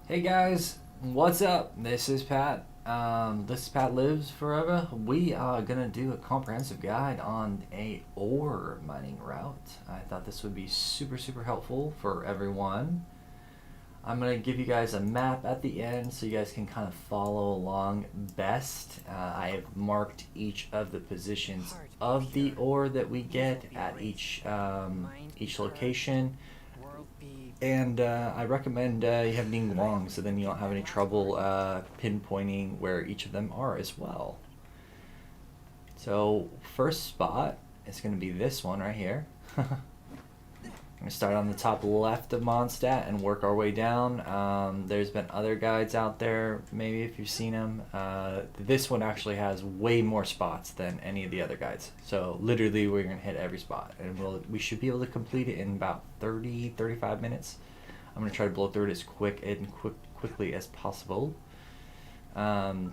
Hey guys, what's up? This is Pat. This is Pat Lives Forever. We are gonna do a comprehensive guide on a ore mining route. I thought this would be super helpful for everyone. I'm gonna give you guys a map at the end so you guys can kind of follow along best. I have marked each of the positions of the ore that we get at each location. And I recommend you have Ning Wong so then you don't have any trouble pinpointing where each of them are as well. So first spot is going to be this one right here. I'm going to start on the top left of Mondstadt and work our way down. There's been other guides out there, maybe if you've seen them. This one actually has way more spots than any of the other guides. So literally we're going to hit every spot. And we should be able to complete it in about 35 minutes. I'm going to try to blow through it as quickly as possible. I'm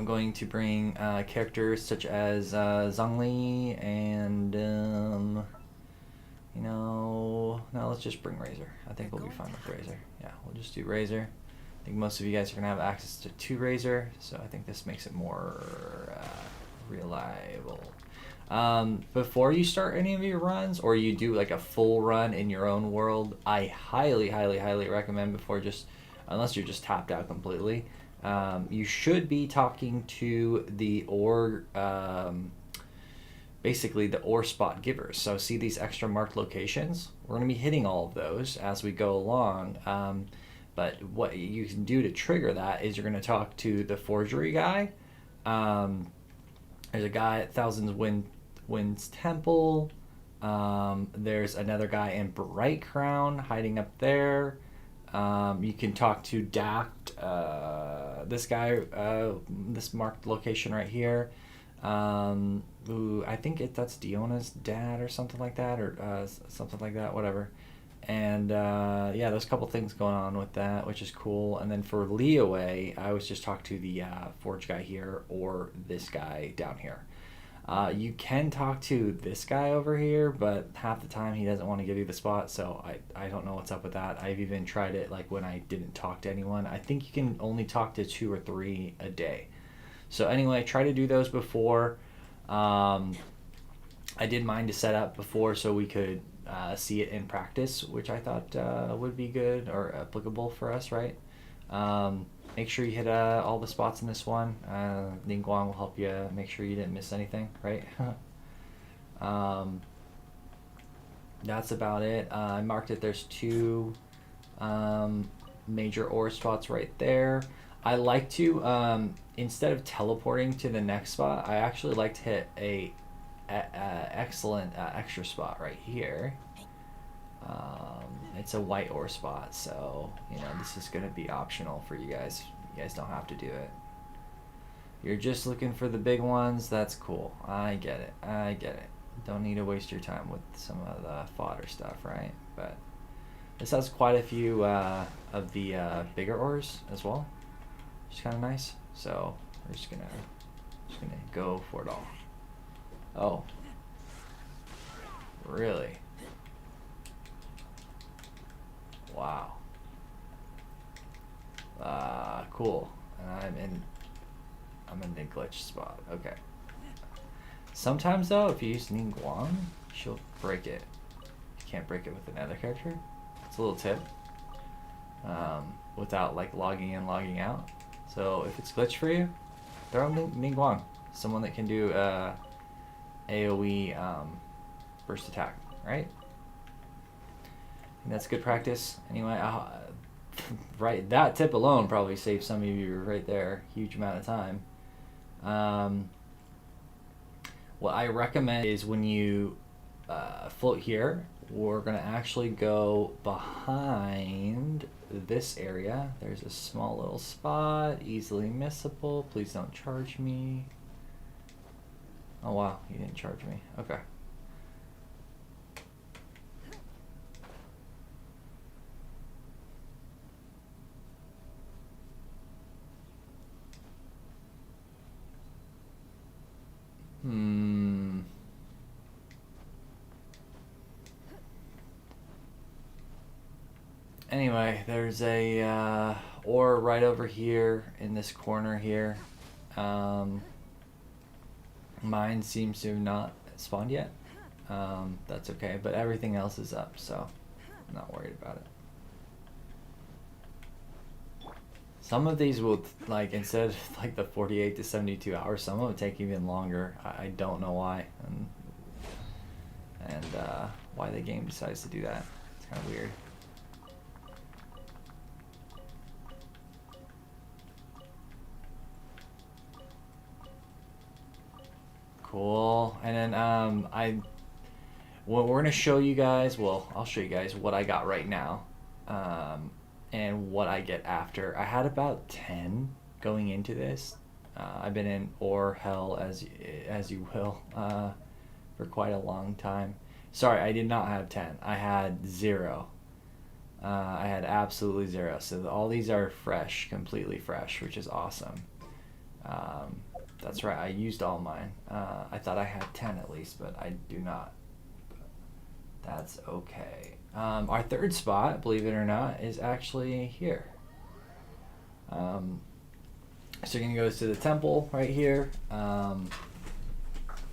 going to bring characters such as Zhongli and... no, let's just bring Razor. I think we'll be fine with Razor. Yeah, we'll just do Razor. I think most of you guys are going to have access to 2 Razor, so I think this makes it more reliable. Before you start any of your runs, or you do like a full run in your own world, I highly recommend unless you're just tapped out completely, you should be talking to the ore, basically the ore spot givers. So see these extra marked locations? We're going to be hitting all of those as we go along. But what you can do to trigger that is you're going to talk to the forgery guy. There's a guy at Winds Temple. There's another guy in Bright Crown hiding up there. You can talk to Dact, this guy, this marked location right here. Who I think that's Diona's dad or something like that, or something like that, whatever. And yeah, there's a couple things going on with that, which is cool. And then for Leeway, I always just talk to the forge guy here or this guy down here. You can talk to this guy over here, but half the time he doesn't want to give you the spot, so I don't know what's up with that. I've even tried it like when I didn't talk to anyone. I think you can only talk to 2 or 3 a day. So anyway, try to do those before. I did mine to set up before so we could see it in practice, which I thought would be good or applicable for us, right? Make sure you hit all the spots in this one. Ning Guang will help you make sure you didn't miss anything, right? That's about it. I marked it. There's 2 major ore spots right there. I like to, instead of teleporting to the next spot, I actually like to hit a excellent extra spot right here. It's a white ore spot, so, this is going to be optional for you guys. You guys don't have to do it. You're just looking for the big ones, that's cool. I get it. Don't need to waste your time with some of the fodder stuff, right? But this has quite a few of the bigger ores as well. Which is kind of nice. So we're just gonna go for it all. Oh, really? Wow. Cool. And I'm in the glitch spot. Okay. Sometimes though, if you use Ning Guang, she'll break it. You can't break it with another character. It's a little tip. Without like logging in, logging out. So if it's glitched for you, throw Ning Guang, someone that can do AoE burst attack, right? And that's good practice. Anyway, right, that tip alone probably saves some of you right there, huge amount of time. What I recommend is when you float here, we're gonna actually go behind this area. There's a small little spot, easily missable. Please don't charge me. Oh wow, you didn't charge me. Okay. Anyway, there's a ore right over here in this corner here. Mine seems to have not spawned yet. That's okay, but everything else is up, so I'm not worried about it. Some of these will, like, instead of like the 48 to 72 hours, some of them take even longer. I don't know why, and why the game decides to do that. It's kind of weird. Cool. And then what we're gonna show you guys. Well, I'll show you guys what I got right now, and what I get after. I had about 10 going into this. I've been in ore hell as you will for quite a long time. Sorry, I did not have 10. I had 0. I had absolutely 0. So all these are fresh, completely fresh, which is awesome. That's right, I used all mine. I thought I had 10 at least, but I do not. But that's okay. Our third spot, believe it or not, is actually here. So you're going to go to the temple right here. I'm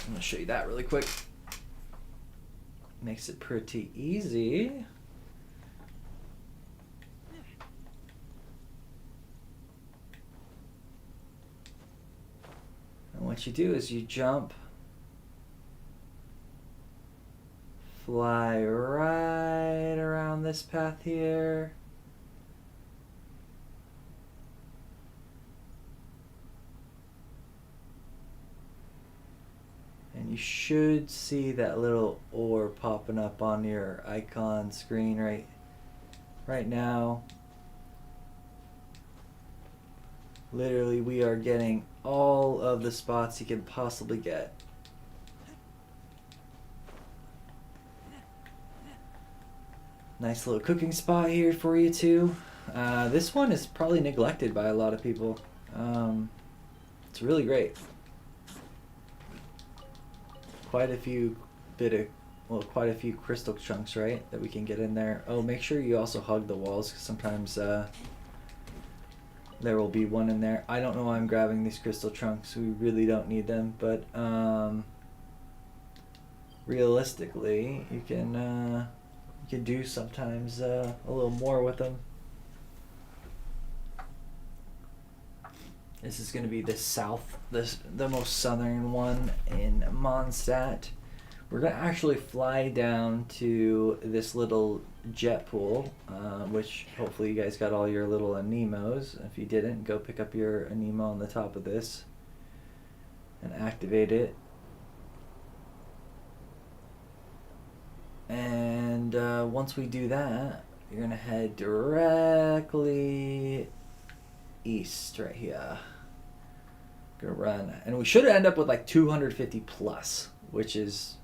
going to show you that really quick. Makes it pretty easy. And what you do is you jump, fly right around this path here. And you should see that little ore popping up on your icon screen right now. Literally, we are getting all of the spots you can possibly get. Nice little cooking spot here for you too. This one is probably neglected by a lot of people. It's really great. Quite a few crystal chunks, right, that we can get in there. Oh, make sure you also hug the walls, because sometimes there will be one in there. I don't know why I'm grabbing these crystal chunks. We really don't need them, but realistically, you can do sometimes a little more with them. This is going to be the most southern one in Mondstadt. We're going to actually fly down to this little jet pool, which hopefully you guys got all your little anemos. If you didn't, go pick up your anemo on the top of this and activate it. And once we do that, you're going to head directly east right here. Gonna run, and we should end up with like 250 plus, which is,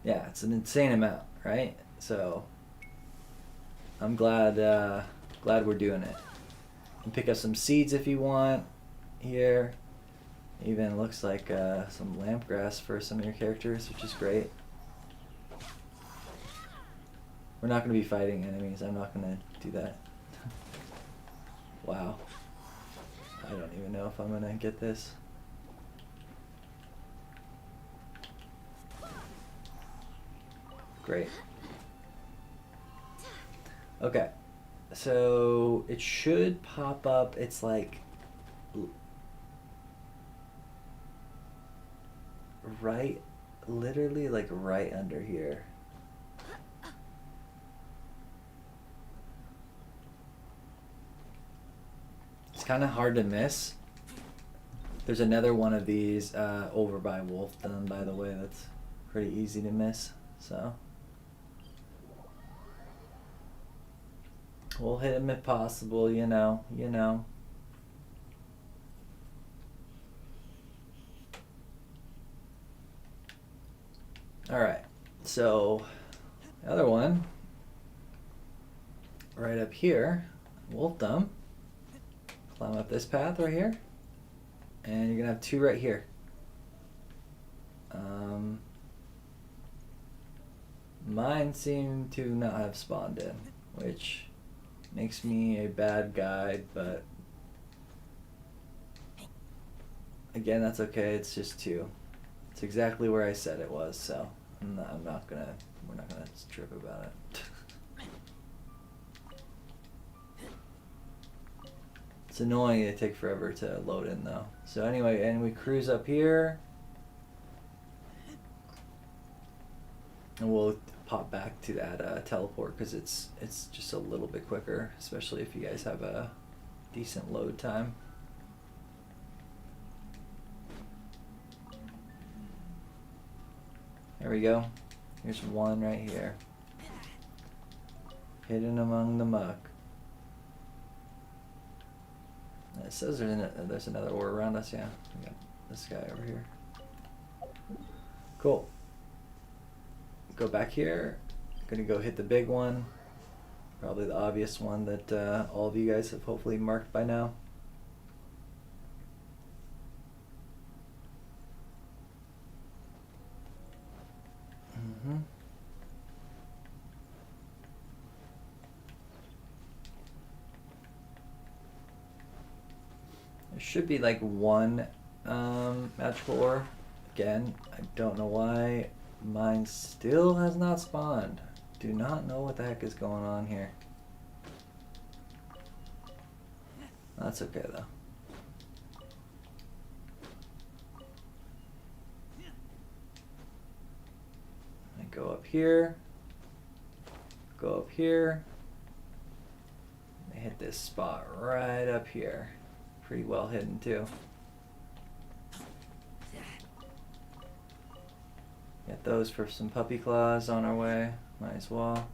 yeah, it's an insane amount, right? So I'm glad we're doing it. You can pick up some seeds if you want here. Even looks like some lamp grass for some of your characters, which is great. We're not going to be fighting enemies. I'm not going to do that. Wow. I don't even know if I'm going to get this. Great. Okay. So it should pop up. It's like literally like right under here. Kind of hard to miss. There's another one of these over by Wolfden, by the way, that's pretty easy to miss, so we'll hit him if possible, you know. Alright, so the other one right up here, Wolfdom. Climb up this path right here, and you're gonna have 2 right here. Mine seem to not have spawned in, which makes me a bad guy, but again, that's okay. It's just 2. It's exactly where I said it was, so we're not gonna trip about it. It's annoying it take forever to load in though. So anyway, and we cruise up here. And we'll pop back to that teleport because it's just a little bit quicker, especially if you guys have a decent load time. There we go. Here's one right here. Hidden among the muck. It says there's another ore around us, yeah. We got this guy over here. Cool. Go back here. Gonna go hit the big one. Probably the obvious one that all of you guys have hopefully marked by now. There should be like one magical ore. Again, I don't know why mine still has not spawned. Do not know what the heck is going on here. That's okay though. I go up here. Go up here. I hit this spot right up here. Pretty well hidden too. Get those for some puppy claws on our way. Might as well.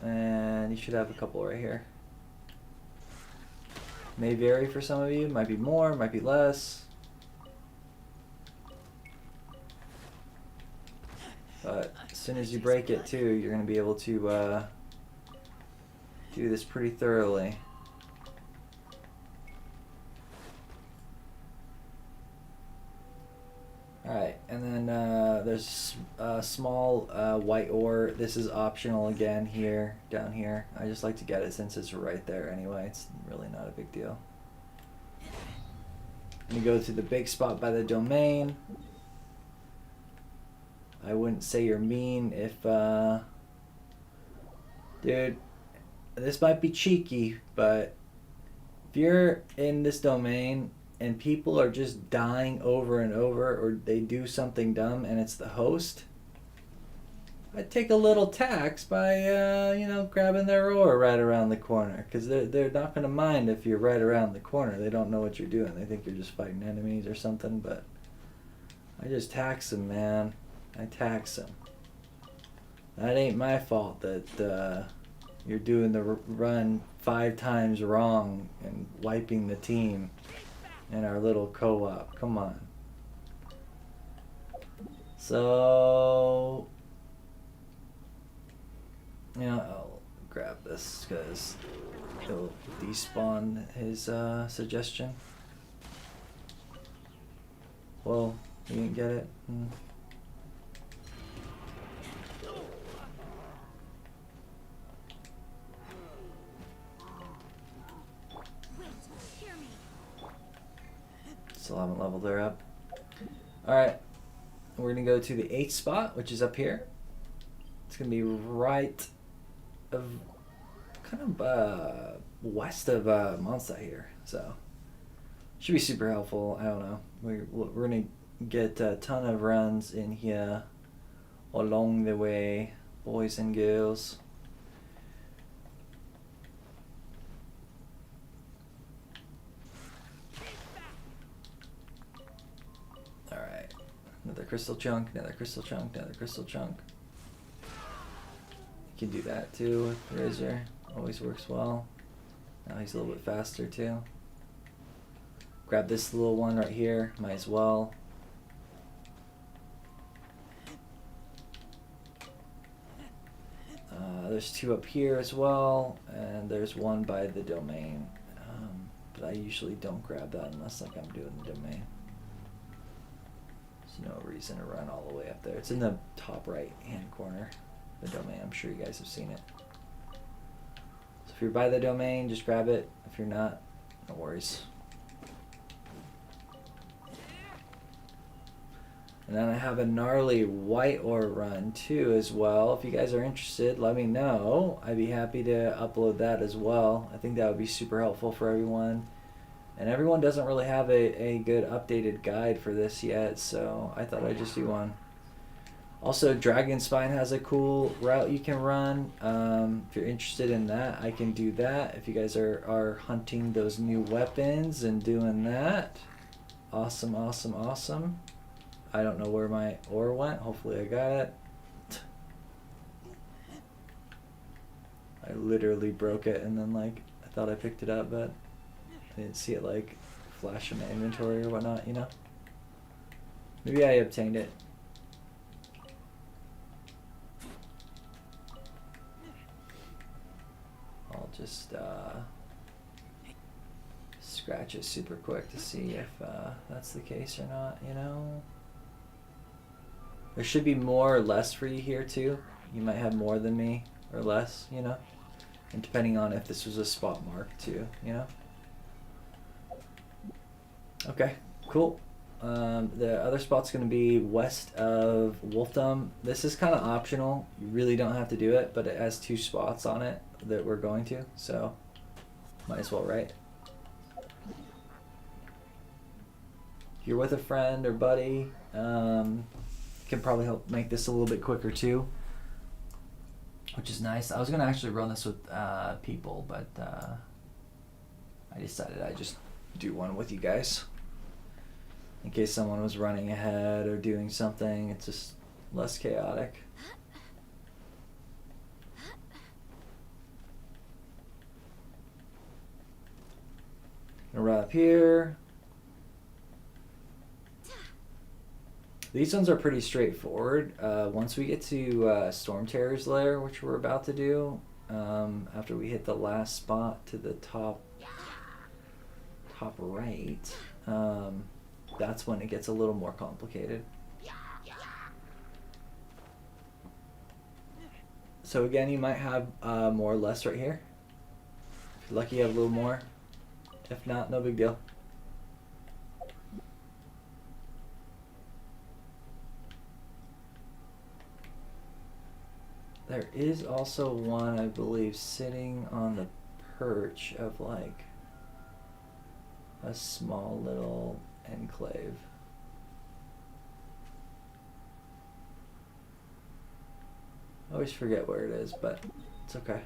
And you should have a couple right here. May vary for some of you. Might be more, might be less. But as soon as you break it too, you're going to be able to do this pretty thoroughly. Alright, and then there's a small white ore. This is optional again here, down here. I just like to get it since it's right there anyway. It's really not a big deal. You go to the big spot by the domain. I wouldn't say you're mean if, dude, this might be cheeky, but if you're in this domain and people are just dying over and over, or they do something dumb and it's the host, I'd take a little tax by, you know, grabbing their ore right around the corner, because they're not going to mind if you're right around the corner. They don't know what you're doing. They think you're just fighting enemies or something, but I just tax them, man. I tax them. That ain't my fault that you're doing the run 5 times wrong and wiping the team in our little co-op. Come on. So, you know, I'll grab this because it'll despawn his suggestion. Well, you didn't get it? Still haven't leveled her up. Alright, we're going to go to the 8th spot, which is up here. It's going to be right of, kind of west of Monsta here. So, should be super helpful. I don't know. We're going to get a ton of runs in here along the way, boys and girls. Another crystal chunk, another crystal chunk, another crystal chunk. You can do that too with Razor. Always works well. Now he's a little bit faster too. Grab this little one right here, might as well. There's 2 up here as well, and there's 1 by the domain. but I usually don't grab that unless like I'm doing the domain. There's no reason to run all the way up there. It's in the top right hand corner, the domain. I'm sure you guys have seen it. So if you're by the domain, just grab it. If you're not, no worries. And then I have a gnarly white ore run too as well. If you guys are interested, let me know. I'd be happy to upload that as well. I think that would be super helpful for everyone. And everyone doesn't really have a good updated guide for this yet, so I thought I'd just do one. Also, Dragon Spine has a cool route you can run. If you're interested in that, I can do that. If you guys are hunting those new weapons and doing that. Awesome, awesome, awesome. I don't know where my ore went. Hopefully I got it. I literally broke it and then like I thought I picked it up, but I didn't see it like flash in my inventory or whatnot, you know? Maybe I obtained it. I'll just scratch it super quick to see if that's the case or not, you know? There should be more or less for you here too. You might have more than me or less, you know? And depending on if this was a spot mark too, you know? Okay, cool. The other spot's going to be west of Wolfdom. This is kind of optional. You really don't have to do it, but it has 2 spots on it that we're going to, so might as well, right? If you're with a friend or buddy, can probably help make this a little bit quicker too, which is nice. I was going to actually run this with people, but I decided I'd just do one with you guys. In case someone was running ahead or doing something, it's just less chaotic. Gonna run up here. These ones are pretty straightforward. Once we get to Storm Terror's lair, which we're about to do, after we hit the last spot to the top right, that's when it gets a little more complicated. So again, you might have more or less right here. If you're lucky, you have a little more. If not, no big deal. There is also one, I believe, sitting on the perch of like a small little enclave. I always forget where it is, but it's okay.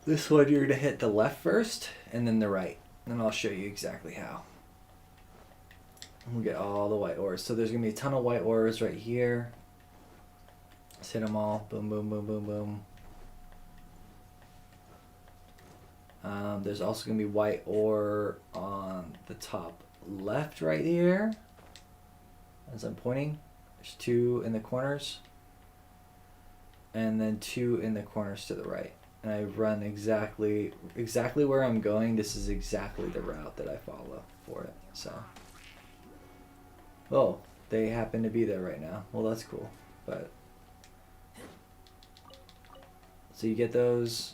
This one you're going to hit the left first and then the right. And I'll show you exactly how. We'll get all the white ores. So there's going to be a ton of white ores right here. Let's hit them all. Boom, boom, boom, boom, boom. There's also going to be white ore on the top left right here. As I'm pointing. There's 2 in the corners. And then 2 in the corners to the right. And I run exactly where I'm going. This is exactly the route that I follow for it. So, oh, they happen to be there right now. Well, that's cool. But so you get those,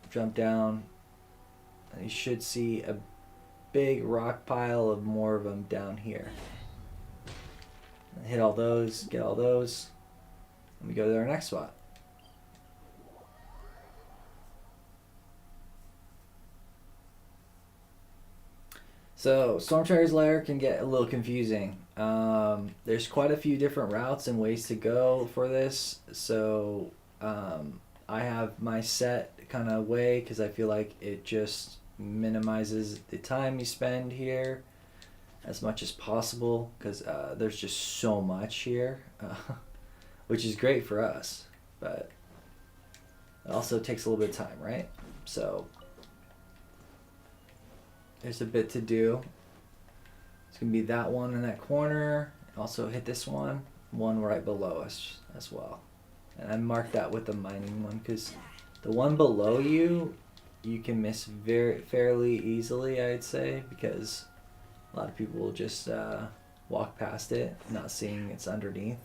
jump down, and you should see a big rock pile of more of them down here. And hit all those, get all those, and we go to our next spot. So, Storm Terror's lair can get a little confusing. There's quite a few different routes and ways to go for this. So, I have my set kind of way because I feel like it just minimizes the time you spend here as much as possible because there's just so much here, which is great for us, but it also takes a little bit of time, right? So, there's a bit to do. It's gonna be that one in that corner. Also hit this one right below us as well. And I marked that with the mining one because the one below you can miss fairly easily, I'd say, because a lot of people will just walk past it, not seeing it's underneath.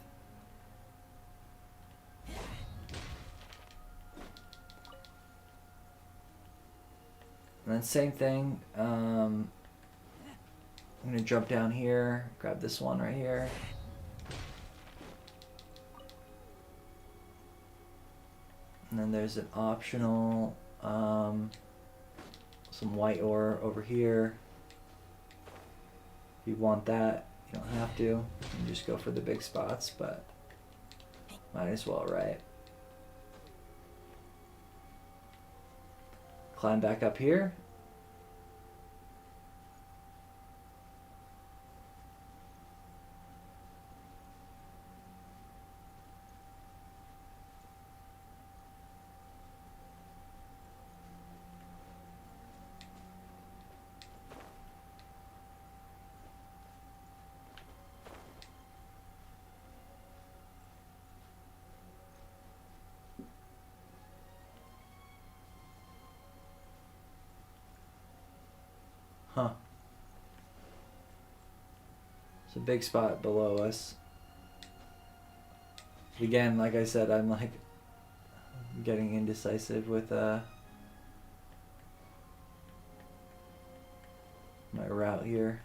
And then same thing, I'm gonna jump down here, grab this one right here. And then there's an optional, some white ore over here. If you want that, you don't have to. You can just go for the big spots, but might as well, right? Climb back up here. Huh. It's a big spot below us. Again, like I said, I'm like getting indecisive with my route here.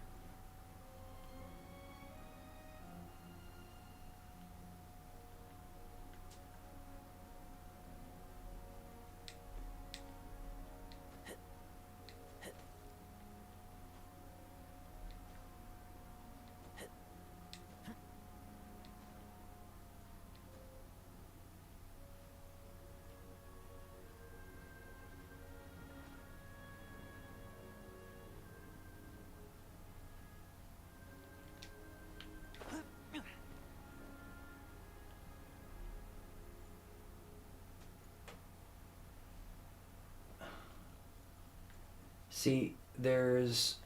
See, there's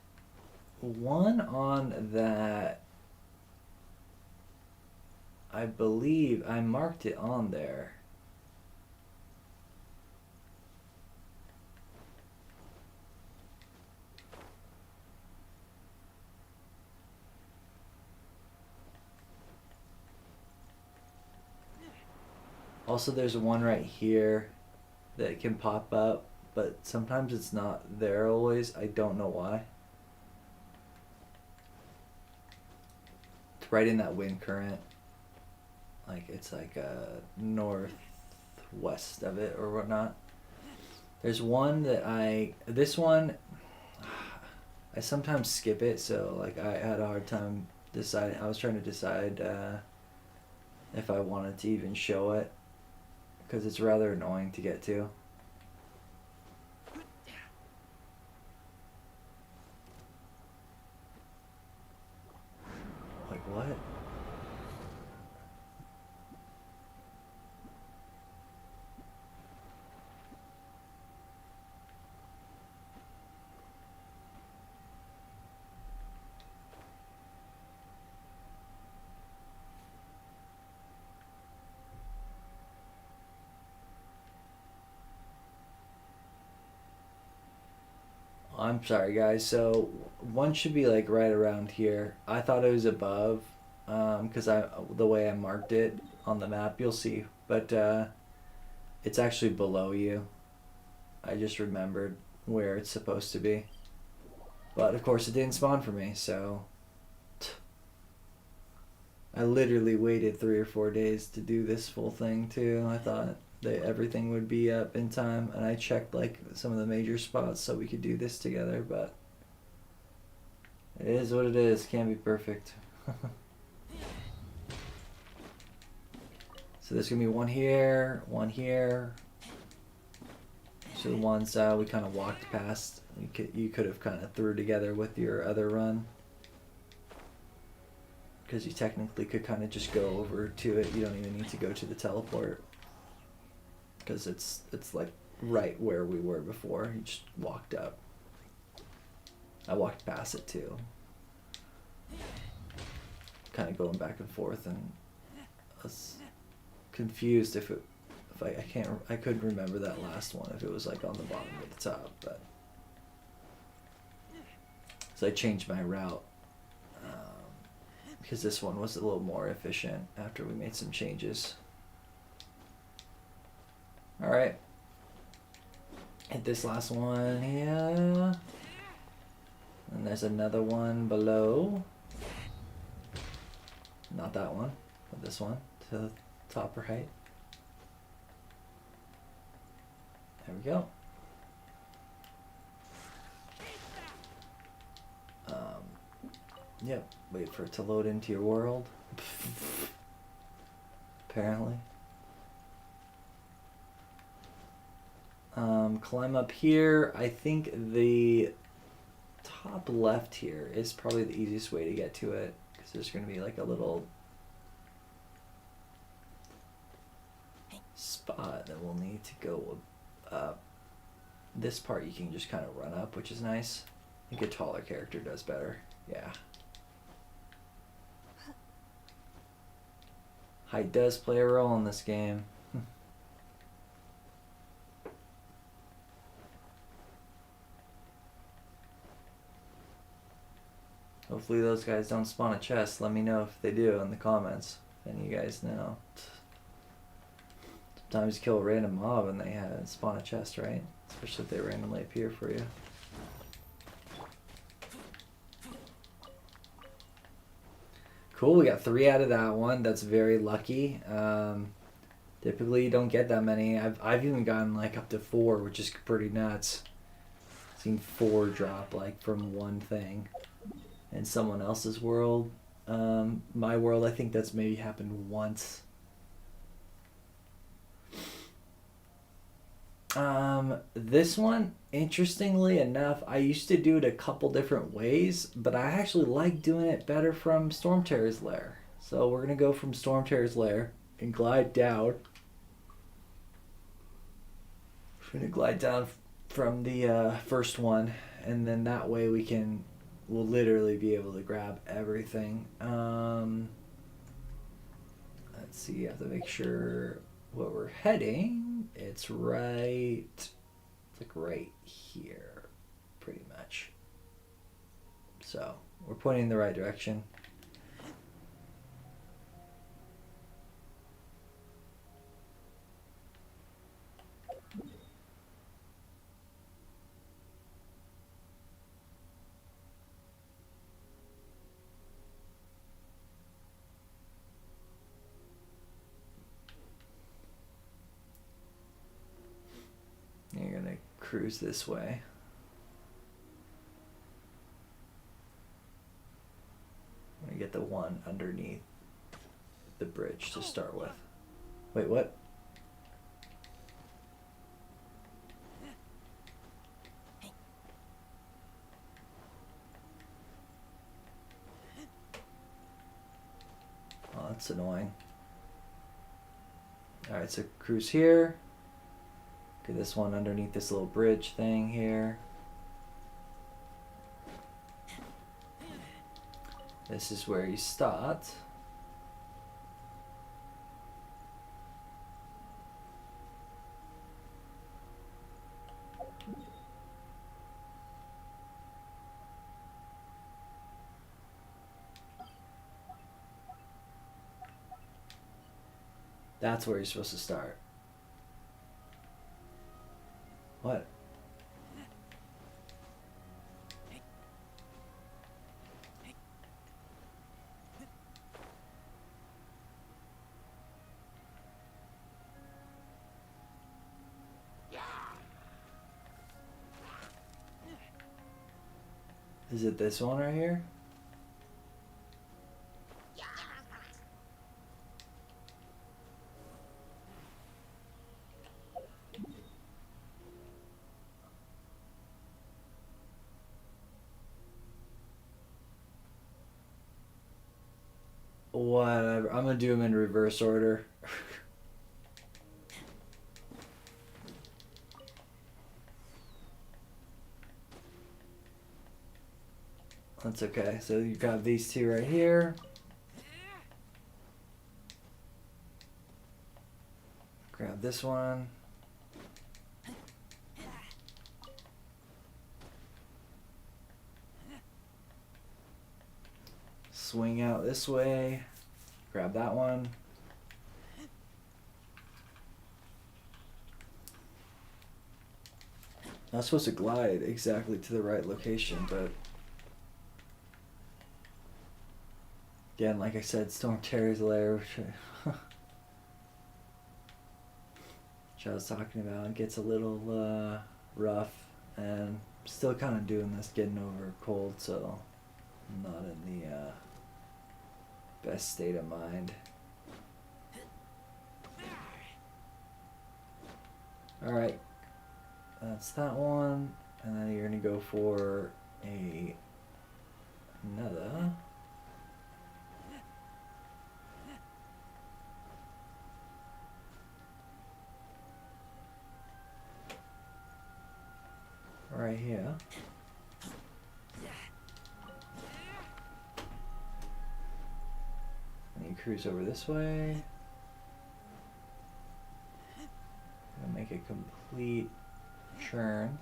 one on that, I believe I marked it on there. Also, there's one right here that can pop up, but sometimes it's not there always. I don't know why. It's right in that wind current. Like, it's like northwest of it or whatnot. There's one that this one, I sometimes skip it, so like I had a hard time deciding. I was trying to decide if I wanted to even show it, because it's rather annoying to get to. Like, what? I'm sorry, guys. So one should be like right around here. I thought it was above, because the way I marked it on the map, you'll see. But it's actually below you. I just remembered where it's supposed to be. But of course, it didn't spawn for me, so I literally waited 3 or 4 days to do this full thing too. I thought that everything would be up in time, and I checked like some of the major spots so we could do this together, but it is what it is. Can't be perfect. So there's gonna be one here, one here. So the ones we kind of walked past, you could have kind of threw together with your other run, because you technically could kind of just go over to it. You don't even need to go to the teleport, because it's like right where we were before. You just walked up. I walked past it too. kind of going back and forth, and I was confused if I couldn't remember that last one if it was like on the bottom or the top, but so I changed my route because this one was a little more efficient after we made some changes. All right, hit this last one here, and there's another one below. Not that one, but this one to the top right. There we go. Yep, wait for it to load into your world. Apparently. Climb up here. I think the top left here is probably the easiest way to get to it, because there's going to be like a little spot that we'll need to go up. This part you can just kind of run up, which is nice. I think a taller character does better. Yeah. Height does play a role in this game. Hopefully those guys don't spawn a chest. Let me know if they do in the comments. If any of you guys know. Sometimes you kill a random mob and they spawn a chest, right? Especially if they randomly appear for you. Cool, we got 3 out of that one. That's very lucky. Typically you don't get that many. I've even gotten like up to 4, which is pretty nuts. I've seen 4 drop like from one thing in someone else's world. My world, I think that's maybe happened once. This one, interestingly enough, I used to do it a couple different ways, but I actually like doing it better from Stormterror's Lair. So we're gonna go from Stormterror's Lair and glide down. We're gonna glide down from the first one, and then that way we'll literally be able to grab everything. Let's see, you have to make sure where we're heading. It's like right here, pretty much. So we're pointing in the right direction. You're gonna cruise this way. I'm gonna get the one underneath the bridge to start with. Wait, what? Oh, that's annoying. Alright, so cruise here. Get this one underneath this little bridge thing here. This is where you start. That's where you're supposed to start. What? Is it this one right here? Whatever. I'm gonna do them in reverse order. That's okay. So you got these two right here. Grab this one. Swing out this way. Grab that one. Not supposed to glide exactly to the right location, but again, like I said, Storm Terror's lair, which I was talking about, it gets a little rough, and still kind of doing this, getting over a cold, so I'm not in the best state of mind. Alright, that's that one, and then you're gonna go for another. Right here. And you cruise over this way. Gonna make a complete churn.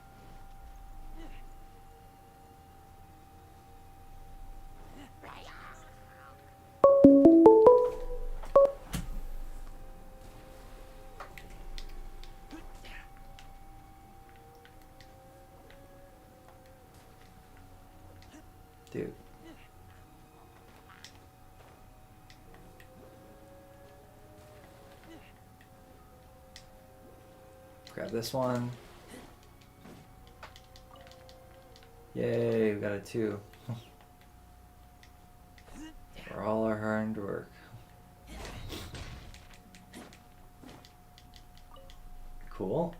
Dude. Grab this one. Yay, we got a 2. For all our hard work. Cool.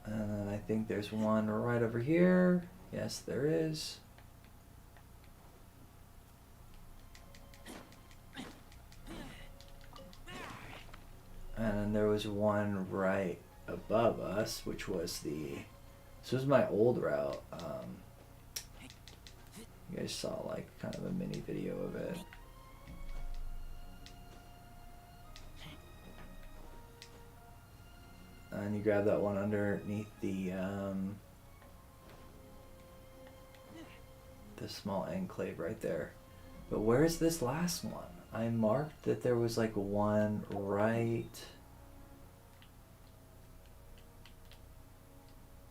And then I think there's one right over here. Yes, there is. And then there was one right above us, which was this was my old route. You guys saw like kind of a mini video of it. And you grab that one underneath the small enclave right there. But where's this last one? I marked that there was like one right.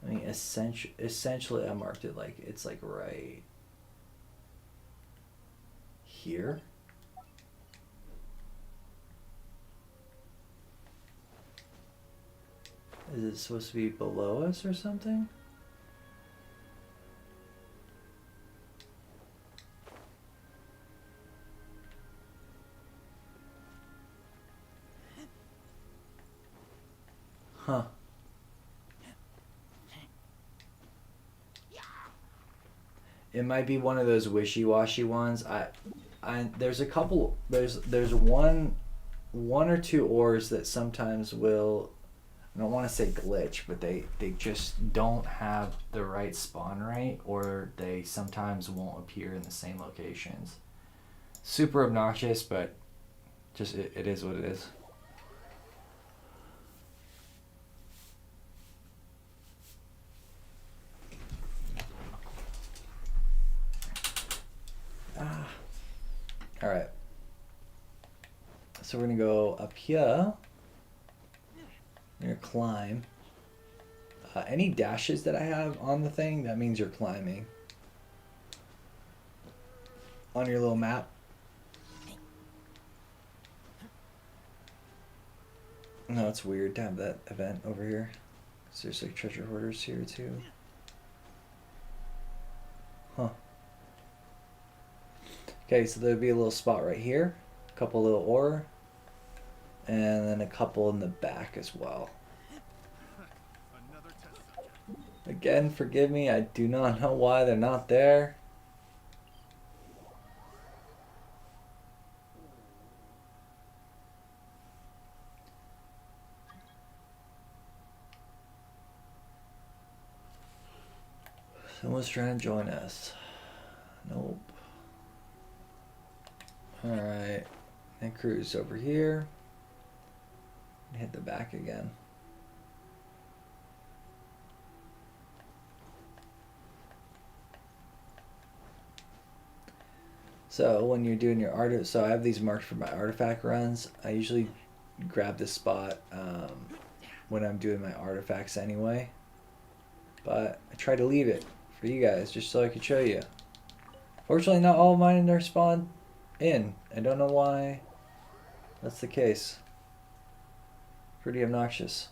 I mean, essentially I marked it like it's like right here. Is it supposed to be below us or something? Huh. It might be one of those wishy-washy ones. There's a couple. There's one or two ores that sometimes will. I don't want to say glitch, but they just don't have the right spawn rate, or they sometimes won't appear in the same locations. Super obnoxious, but just it is what it is. All right. So we're gonna go up here. We're gonna climb. Any dashes that I have on the thing, that means you're climbing. On your little map. No, it's weird to have that event over here. 'Cause there's like treasure hoarders here too. Huh. Okay, so there'll be a little spot right here. A couple little ore. And then a couple in the back as well. Again, forgive me, I do not know why they're not there. Someone's trying to join us. Nope. Alright. And cruise over here. Hit the back again. So when you're doing your art, so I have these marked for my artifact runs. I usually grab this spot when I'm doing my artifacts anyway. But I try to leave it for you guys just so I can show you. Fortunately, not all of mine are spawned in. I don't know why that's the case. Pretty obnoxious.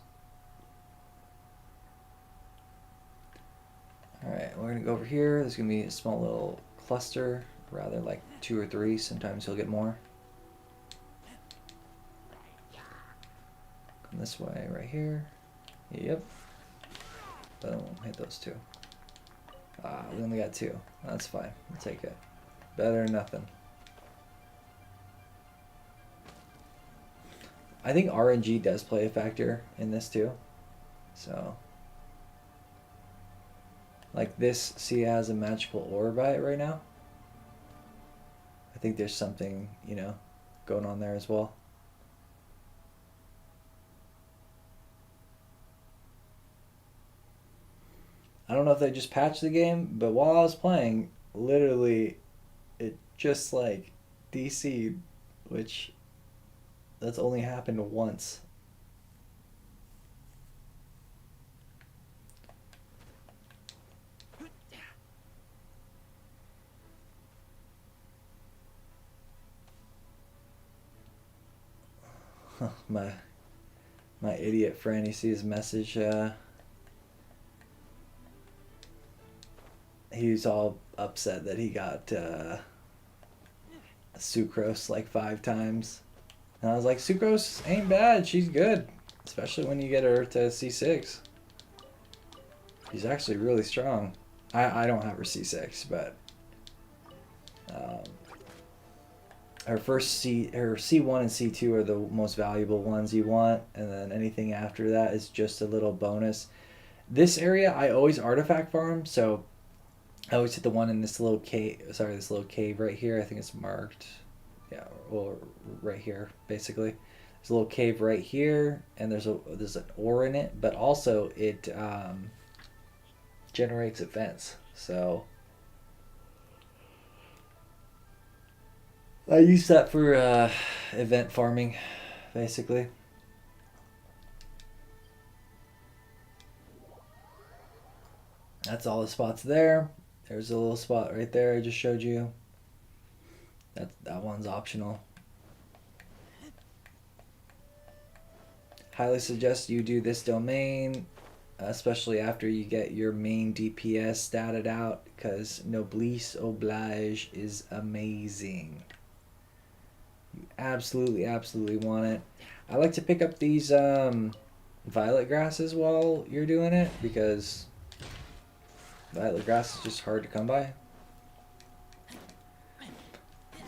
Alright, we're going to go over here. There's going to be a small little cluster, rather like 2 or 3. Sometimes you'll get more. Come this way right here. Yep. Boom. Hit those 2. Ah, we only got 2. That's fine. We'll take it. Better than nothing. I think RNG does play a factor in this too. So, like this, see, it has a magical aura by it right now. I think there's something, you know, going on there as well. I don't know if they just patched the game, but while I was playing, literally, it just like DC'd, which that's only happened once. my idiot friend, he sees his message. He was all upset that he got sucrose like 5 times. And I was like, sucrose ain't bad. She's good. Especially when you get her to C6. She's actually really strong. I don't have her C6, but her C1 and C2 are the most valuable ones you want, and then anything after that is just a little bonus. This area I always artifact farm, so I always hit the one in this little cave. Sorry, this little cave right here. I think it's marked. Yeah, well, right here, basically. There's a little cave right here, and there's an ore in it, but also it generates events. So I use that for event farming, basically. That's all the spots there. There's a little spot right there I just showed you. That one's optional. Highly suggest you do this domain, especially after you get your main DPS statted out, because Noblesse Oblige is amazing. You absolutely want it. I like to pick up these violet grasses while you're doing it, because violet grass is just hard to come by.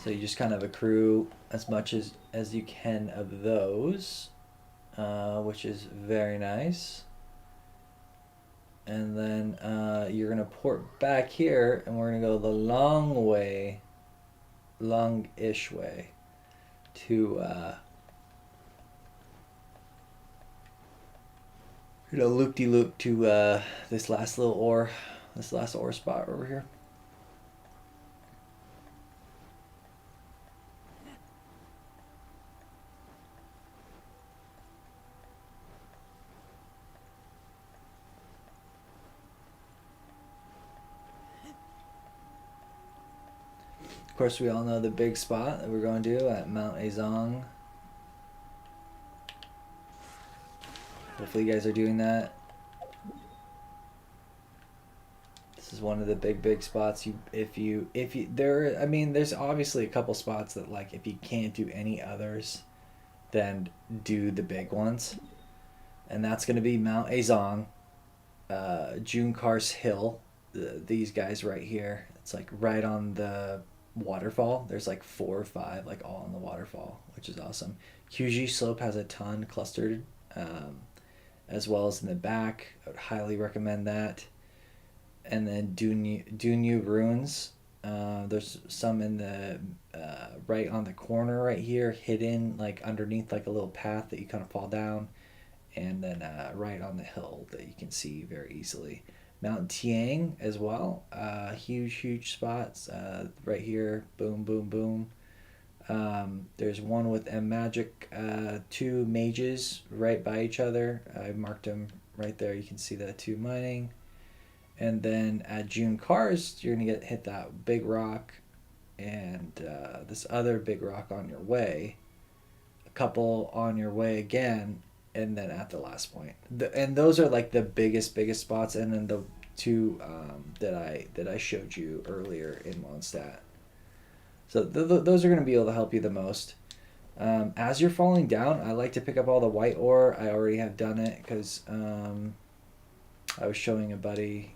So you just kind of accrue as much as you can of those, which is very nice. And then you're going to port back here, and we're going to go the long way, long-ish way, to loop-de-loop to this last little ore, this last ore spot over here. Of course, we all know the big spot that we're going to do at Mount Azong. Hopefully you guys are doing that. This is one of the big spots. I mean, there's obviously a couple spots that, like, if you can't do any others, then do the big ones. And that's going to be Mount Azong, Junkar's Hill, these guys right here. It's like right on the waterfall. There's like 4 or 5 like all on the waterfall, which is awesome. QG Slope has a ton clustered, as well as in the back. I would highly recommend that. and then Dunyu ruins. There's some in the right on the corner right here, hidden like underneath like a little path that you kind of fall down, and then right on the hill that you can see very easily. Mount Tiang as well, huge spots right here. Boom, boom, boom. There's one with a magic, two mages right by each other. I marked them right there. You can see the two mining. And then at June Karst, you're gonna hit that big rock and this other big rock on your way. A couple on your way again, and then at the last point. And those are like the biggest spots. And then the two that I showed you earlier in Mondstadt. So those are going to be able to help you the most. As you're falling down, I like to pick up all the white ore. I already have done it because I was showing a buddy.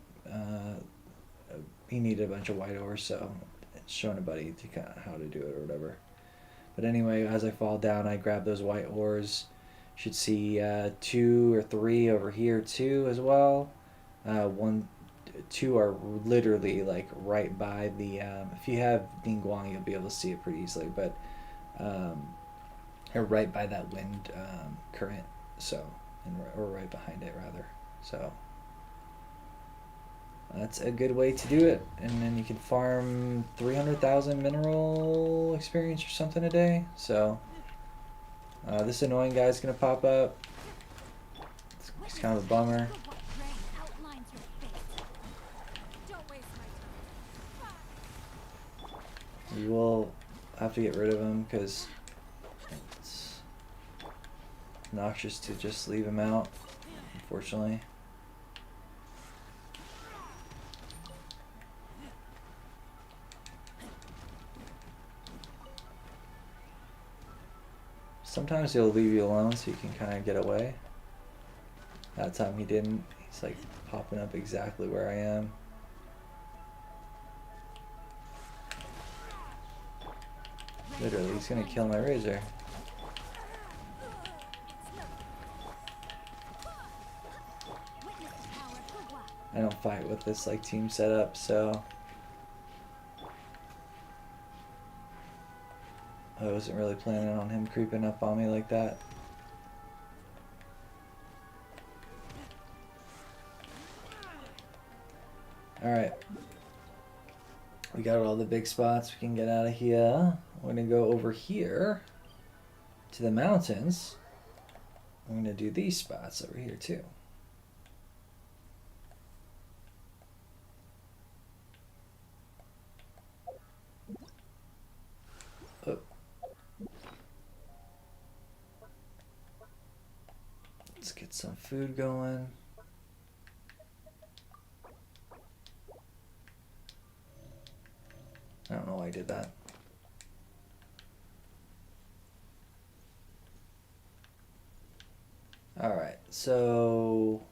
He needed a bunch of white ore, so showing a buddy to kind of how to do it or whatever. But anyway, as I fall down, I grab those white ores. Should see 2 or 3 over here too as well. 1, 2 are literally like right by the. If you have Ningguang, you'll be able to see it pretty easily, but they're right by that wind current, so or right behind it rather. So that's a good way to do it, and then you can farm 300,000 mineral experience or something a day. So this annoying guy's gonna pop up. It's kind of a bummer. You will have to get rid of him because it's noxious to just leave him out, unfortunately. Sometimes he'll leave you alone so you can kind of get away. That time he didn't. He's like popping up exactly where I am. Literally, he's gonna kill my razor. I don't fight with this like team setup, so I wasn't really planning on him creeping up on me like that. Alright. We got all the big spots. We can get out of here. We're going to go over here to the mountains. I'm going to do these spots over here too. Oh. Let's get some food going. I don't know why I did that. Alright, so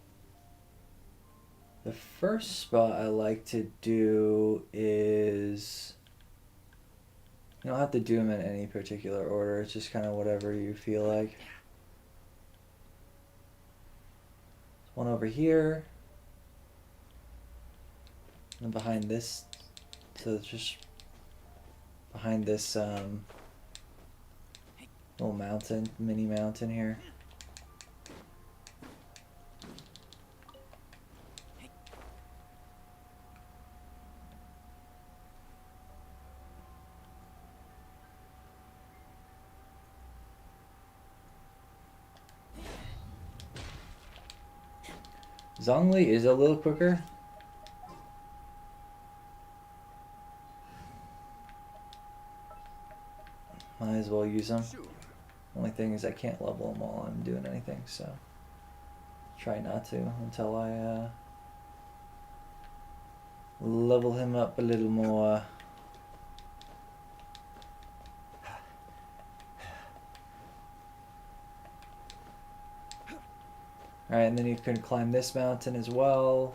the first spot I like to do is, you don't have to do them in any particular order, it's just kind of whatever you feel like. One over here, and behind this, so it's just behind this little mountain, mini mountain here. Zhongli is a little quicker. Might as well use them. Only thing is I can't level them while I'm doing anything, so try not to until I level him up a little more. Alright, and then you can climb this mountain as well.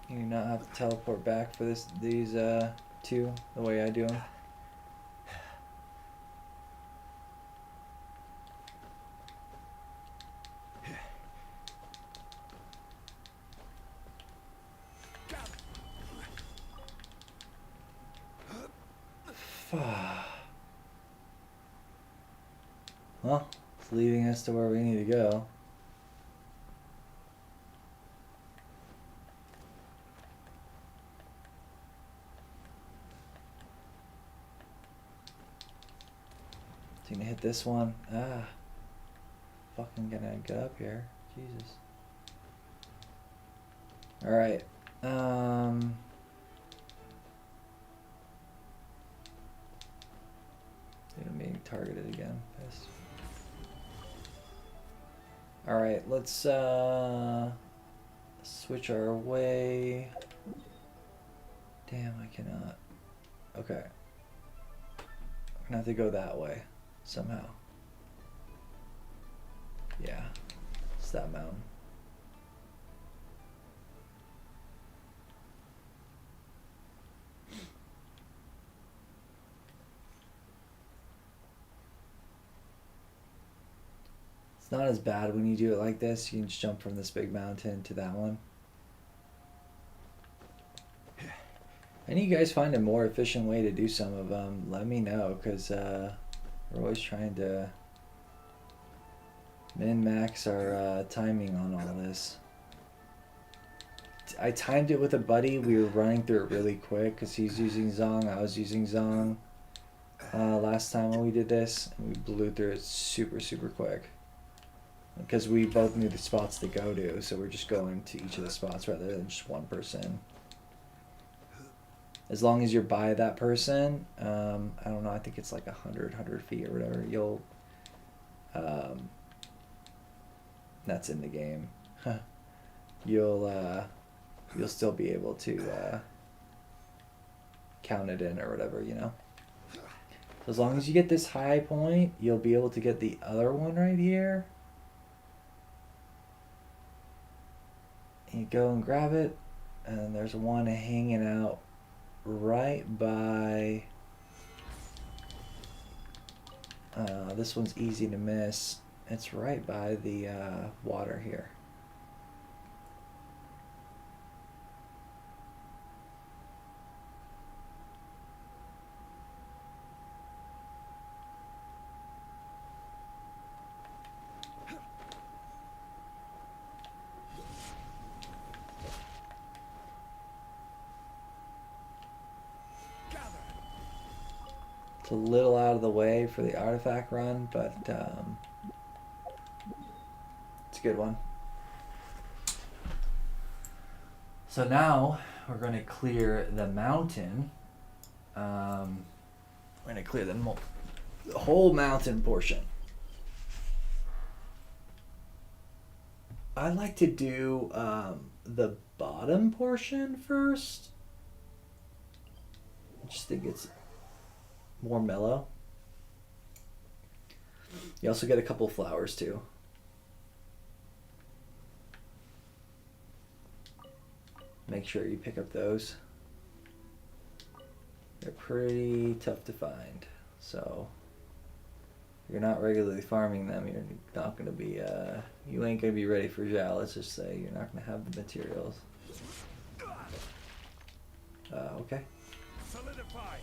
You do not have to teleport back for these two, the way I do them. Well, it's leading us to where we need to go. It's gonna hit this one. Ah. Fucking gonna get up here. Jesus. Alright. I'm being targeted again. Pissed. Alright, let's switch our way. Damn, I cannot. Okay. We're gonna have to go that way somehow. Yeah, it's that mountain. It's not as bad when you do it like this. You can just jump from this big mountain to that one. Any of you guys find a more efficient way to do some of them, let me know, because we're always trying to min-max our timing on all this. I timed it with a buddy. We were running through it really quick because he's using Zong, I was using Zong last time when we did this, and we blew through it super quick because we both knew the spots to go to, so we're just going to each of the spots rather than just one person. As long as you're by that person, I don't know, I think it's like 100 feet or whatever, you'll that's in the game. You'll still be able to count it in or whatever, you know. So as long as you get this high point, you'll be able to get the other one right here. And you go and grab it, and there's one hanging out right by. This one's easy to miss. It's right by the water here. It's a little out of the way for the artifact run, but it's a good one. So now we're going to clear the mountain. We're going to clear the whole mountain portion. I like to do the bottom portion first. I just think it's more mellow. You also get a couple flowers too. Make sure you pick up those. They're pretty tough to find. So if you're not regularly farming them, you're not going to be, you ain't going to be ready for Zhao. Let's just say you're not going to have the materials. Okay. Solidify.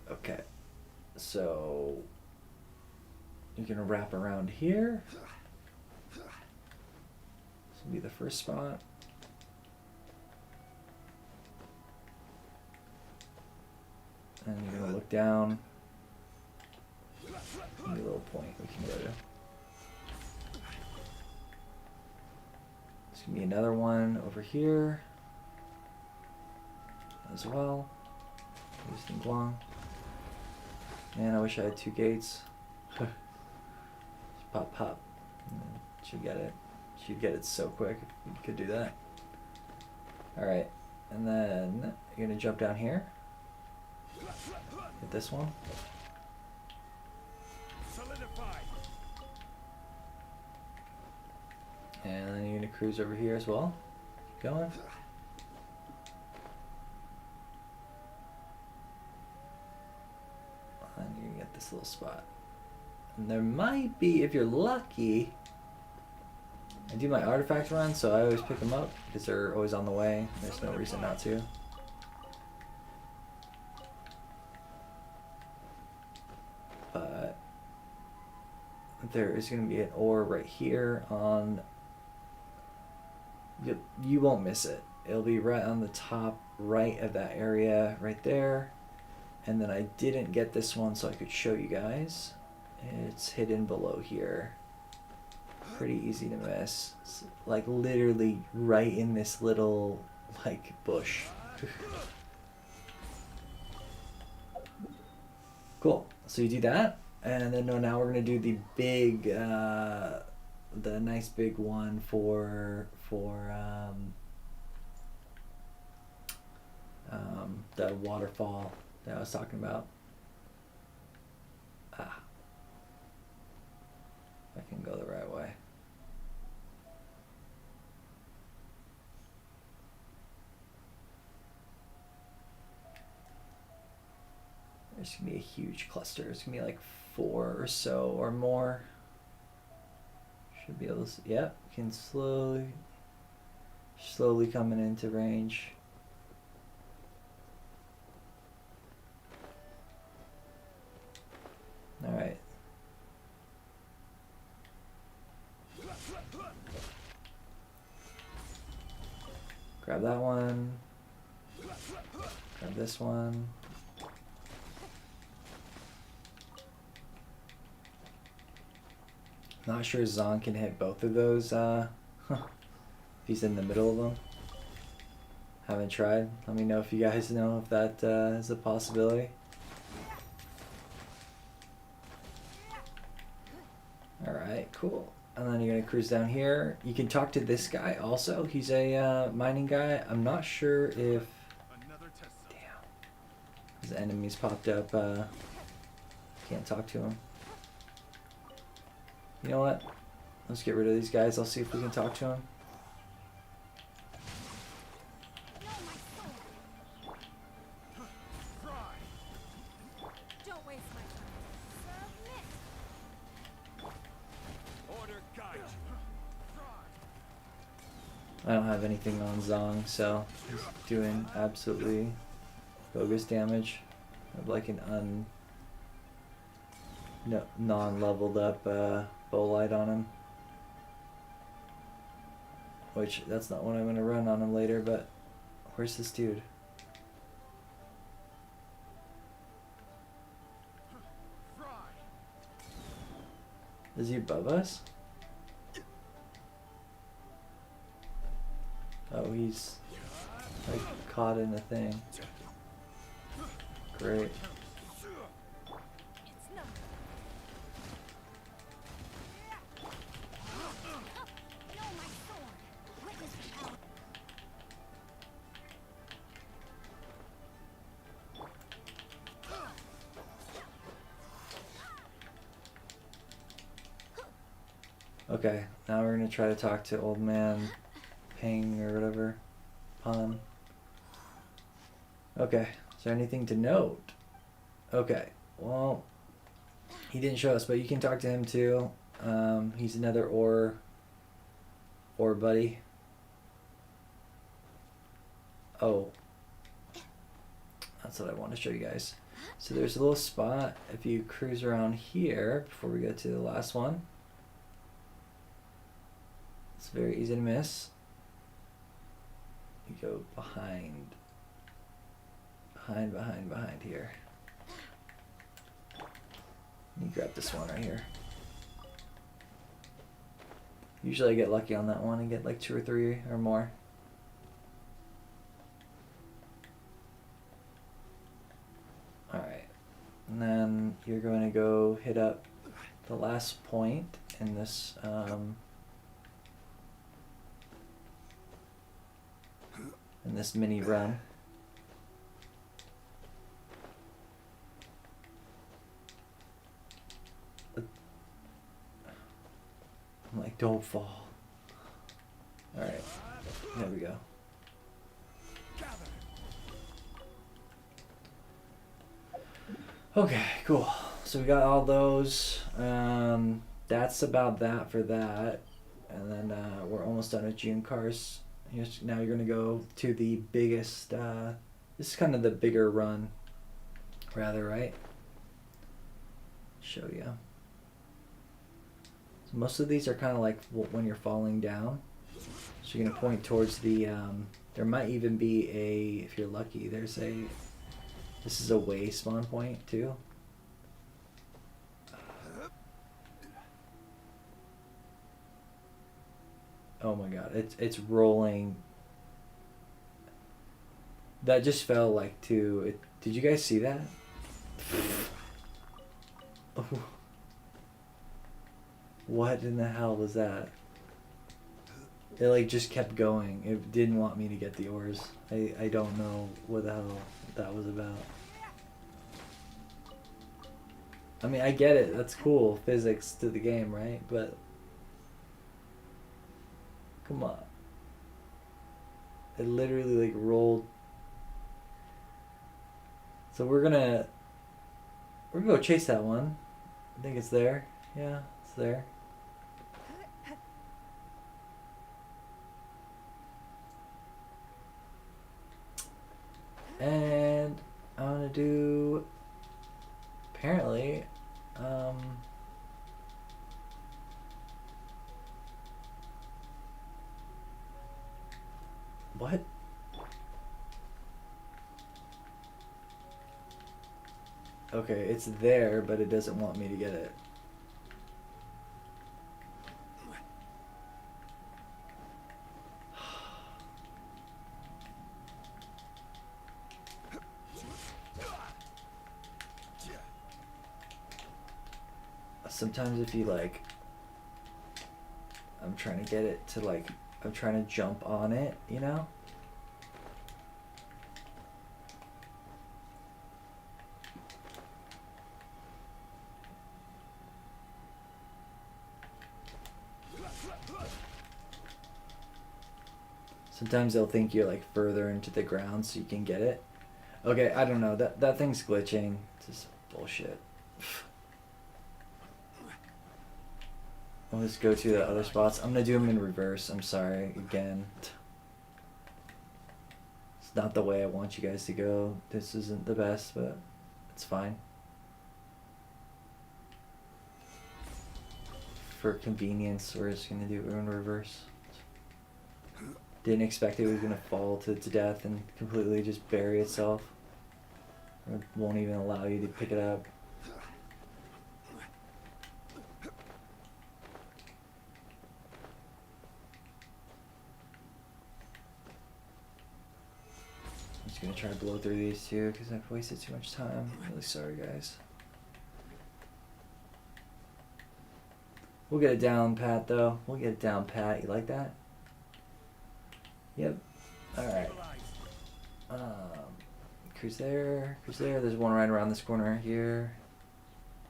Okay, so you're gonna wrap around here. This will be the first spot. And you're gonna look down. A little point we can go to. There's gonna be another one over here as well. Using Guang. Man, I wish I had 2 gates. Just pop, pop. Should get it. Should get it so quick if you could do that. Alright, and then you're gonna jump down here. Hit this one. Solidify. And then you're gonna cruise over here as well. Keep going. And you can get this little spot. And there might be, if you're lucky, I do my artifact run, so I always pick them up because they're always on the way. There's no reason not to. there is going to be an ore right here on... You won't miss it. It'll be right on the top right of that area right there. And then I didn't get this one so I could show you guys. It's hidden below here. Pretty easy to miss. It's like literally right in this little like bush. Cool. So you do that, and then now we're gonna do the big, the nice big one for the waterfall that I was talking about. If I can go the right way. There's gonna be a huge cluster. It's gonna be like 4 or so or more. Should be able to, yep, can slowly coming into range. All right. Grab that one. Grab this one. Not sure Zon can hit both of those. He's in the middle of them. Haven't tried. Let me know if you guys know if that is a possibility. Alright, cool. And then you're going to cruise down here. You can talk to this guy also. He's a mining guy. I'm not sure if... Damn. His enemies popped up. Can't talk to him. You know what? Let's get rid of these guys. I'll see if we can talk to him. I don't have anything on Zong, so he's doing absolutely bogus damage. I have like an non-leveled up Bolite on him. Which, that's not what I'm going to run on him later, but where's this dude? Is he above us? Oh, he's like caught in a thing. Great. Okay, now we're gonna try to talk to old man Ping or whatever. Pun. Okay, is there anything to note? Okay, well, he didn't show us, but you can talk to him too. He's another ore buddy. Oh, that's what I want to show you guys. So there's a little spot if you cruise around here before we get to the last one. It's very easy to miss. You go behind here. You grab this one right here. Usually I get lucky on that one and get like 2 or 3 or more. Alright. And then you're going to go hit up the last point in this mini run. I'm like, don't fall. Alright, there we go. Okay, cool. So we got all those. That's about that for that. And then we're almost done with June cars. Now you're going to go to the biggest, this is kind of the bigger run, rather, right? Show you. Most of these are kind of like when you're falling down. So you're gonna point towards the. There might even be a, if you're lucky, there's a. This is a way spawn point too. Oh my god, it's rolling. That just fell like to it. Did you guys see that? Oh. What in the hell was that? It like just kept going. It didn't want me to get the ores. I don't know what the hell that was about. I mean, I get it. That's cool. Physics to the game, right? But come on. It literally like rolled. So we're gonna go chase that one. I think it's there. Yeah, it's there. And I'm gonna do apparently what? Okay, it's there, but it doesn't want me to get it. Sometimes if you like, I'm trying to get it to like, I'm trying to jump on it, you know? Sometimes they'll think you're like further into the ground so you can get it. Okay, I don't know. That thing's glitching. It's just bullshit. Let's go to the other spots. I'm gonna do them in reverse. I'm sorry again. It's not the way I want you guys to go. This isn't the best, but it's fine. For convenience, we're just gonna do it in reverse. Didn't expect it was gonna fall to death and completely just bury itself. It won't even allow you to pick it up. I'm just gonna try to blow through these two because I've wasted too much time. I'm really sorry, guys. We'll get it down pat though. We'll get it down pat. You like that? Yep. Alright. Cruise there. Cruise there. There's one right around this corner here.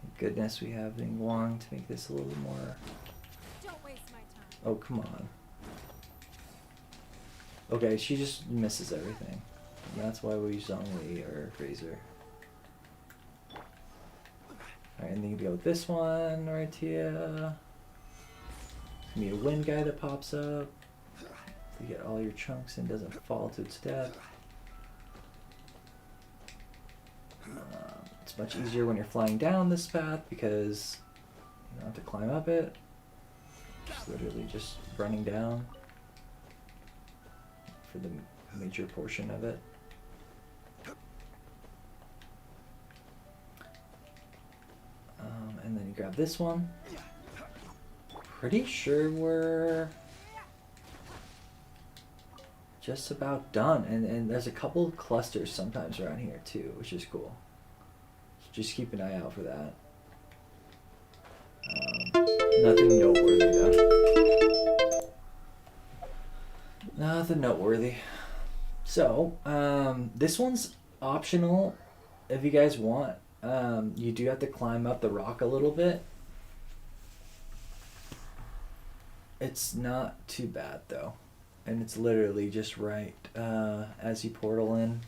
Thank goodness we have Ning Wong to make this a little more. Don't waste my time. Oh, come on. Okay, she just misses everything. And that's why we use Zhongli or Fraser. Alright, and then you go with this one right here. It's gonna be a wind guy that pops up. You get all your chunks and doesn't fall to its death. It's much easier when you're flying down this path because you don't have to climb up it. It's literally just running down for the major portion of it. And then you grab this one. Pretty sure we're just about done, and there's a couple of clusters sometimes around here too, which is cool. So just keep an eye out for that. Nothing noteworthy though. Nothing noteworthy. So this one's optional if you guys want. You do have to climb up the rock a little bit. It's not too bad though. And it's literally just right as you portal in.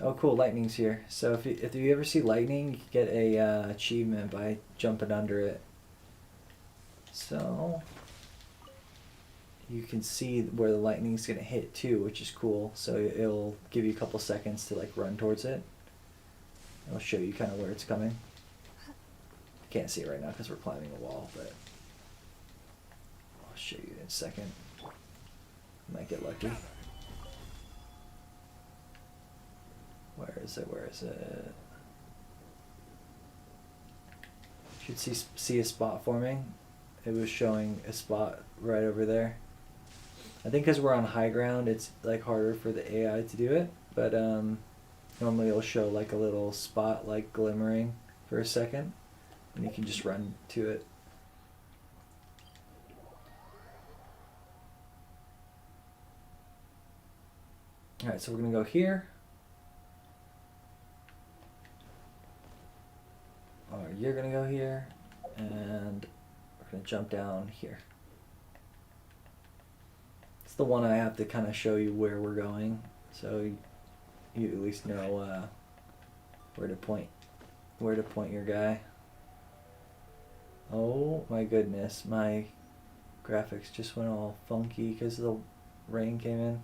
Oh, cool! Lightning's here. So if you ever see lightning, you can get a achievement by jumping under it. So you can see where the lightning's gonna hit too, which is cool. So it'll give you a couple seconds to like run towards it. It'll show you kind of where it's coming. Can't see it right now because we're climbing a wall, but show you in a second. Might get lucky. Where is it? Where is it? Should see a spot forming. It was showing a spot right over there. I think because we're on high ground, it's like harder for the AI to do it. But normally it'll show like a little spot like glimmering for a second, and you can just run to it. All right, so we're gonna go here. Or you're gonna go here, and we're gonna jump down here. It's the one I have to kind of show you where we're going, so you at least know where to point your guy. Oh my goodness, my graphics just went all funky because the rain came in.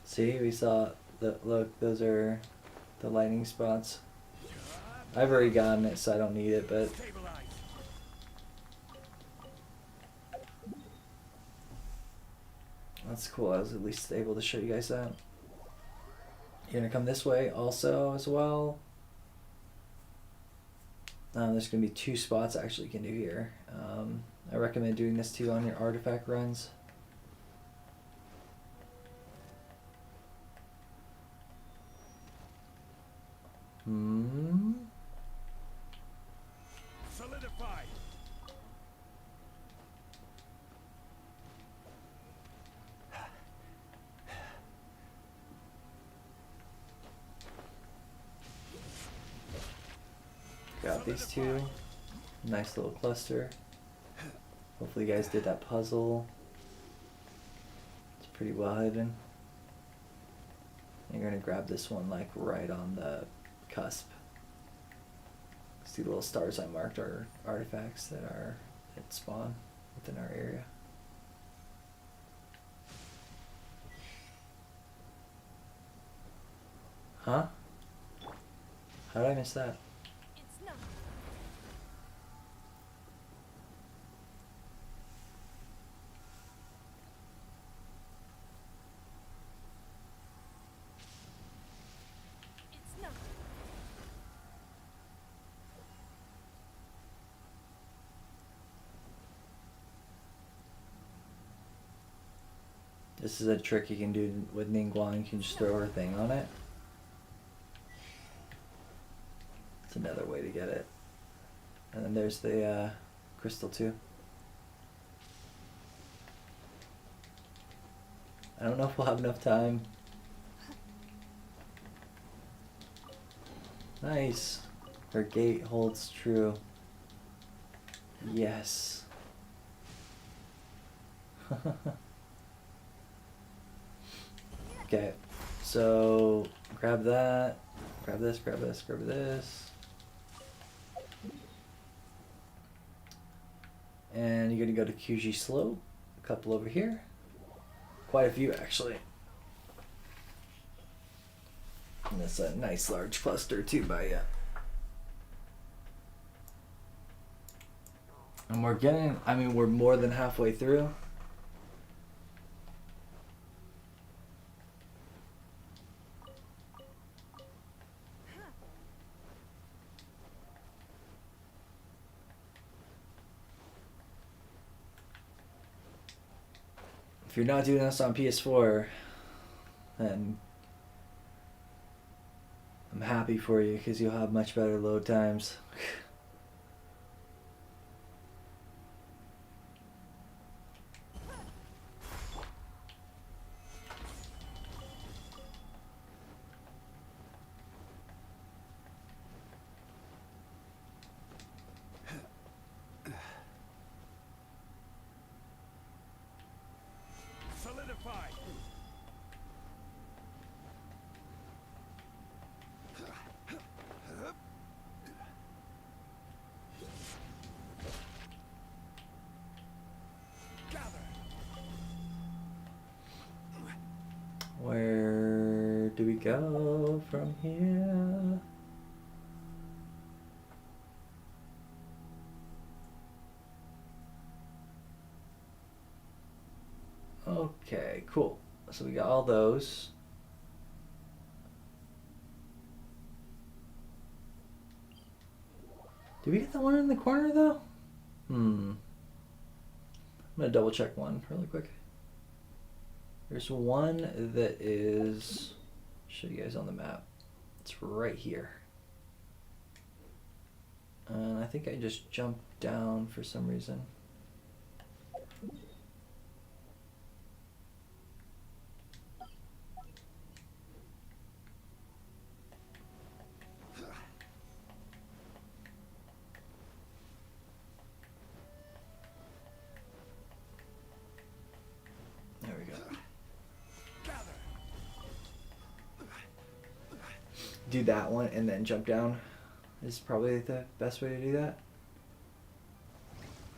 See, we saw the look, those are the lightning spots. I've already gotten it, so I don't need it, but that's cool. I was at least able to show you guys that. You're gonna come this way also as well. There's gonna be 2 spots actually you can do here. I recommend doing this too on your artifact runs. Solidify. Got these 2. Nice little cluster. Hopefully you guys did that puzzle. It's pretty well hidden. And you're gonna grab this one like right on the cusp. See the little stars I marked are artifacts that are at spawn within our area. Huh? How did I miss that? It's not. It's not. This is a trick you can do with Ningguang. You can just throw her thing on it. It's another way to get it. And then there's the crystal too. I don't know if we'll have enough time. Nice. Her gate holds true. Yes. Okay, so grab that, grab this, grab this, grab this. And you're gonna go to QG Slope, a couple over here. Quite a few actually. And that's a nice large cluster too by you. And we're getting, I mean, we're more than halfway through. If you're not doing this on PS4, then I'm happy for you because you'll have much better load times. Solidify. we go from here? Okay, cool. So we got all those. Did we get the one in the corner though? I'm gonna double check one really quick. There's one that is, show you guys on the map. It's right here. And I think I just jumped down for some reason. There we go. Do that one and then jump down is probably the best way to do that.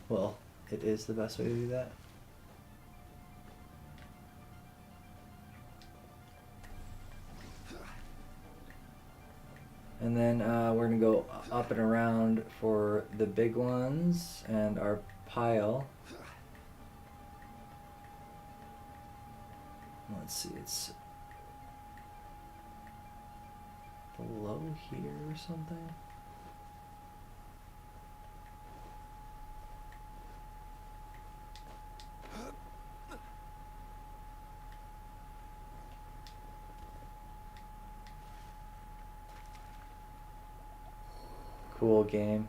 Well, it is the best way to do that. And then we're gonna go up and around for the big ones and our pile. Let's see, it's below here or something. Cool game.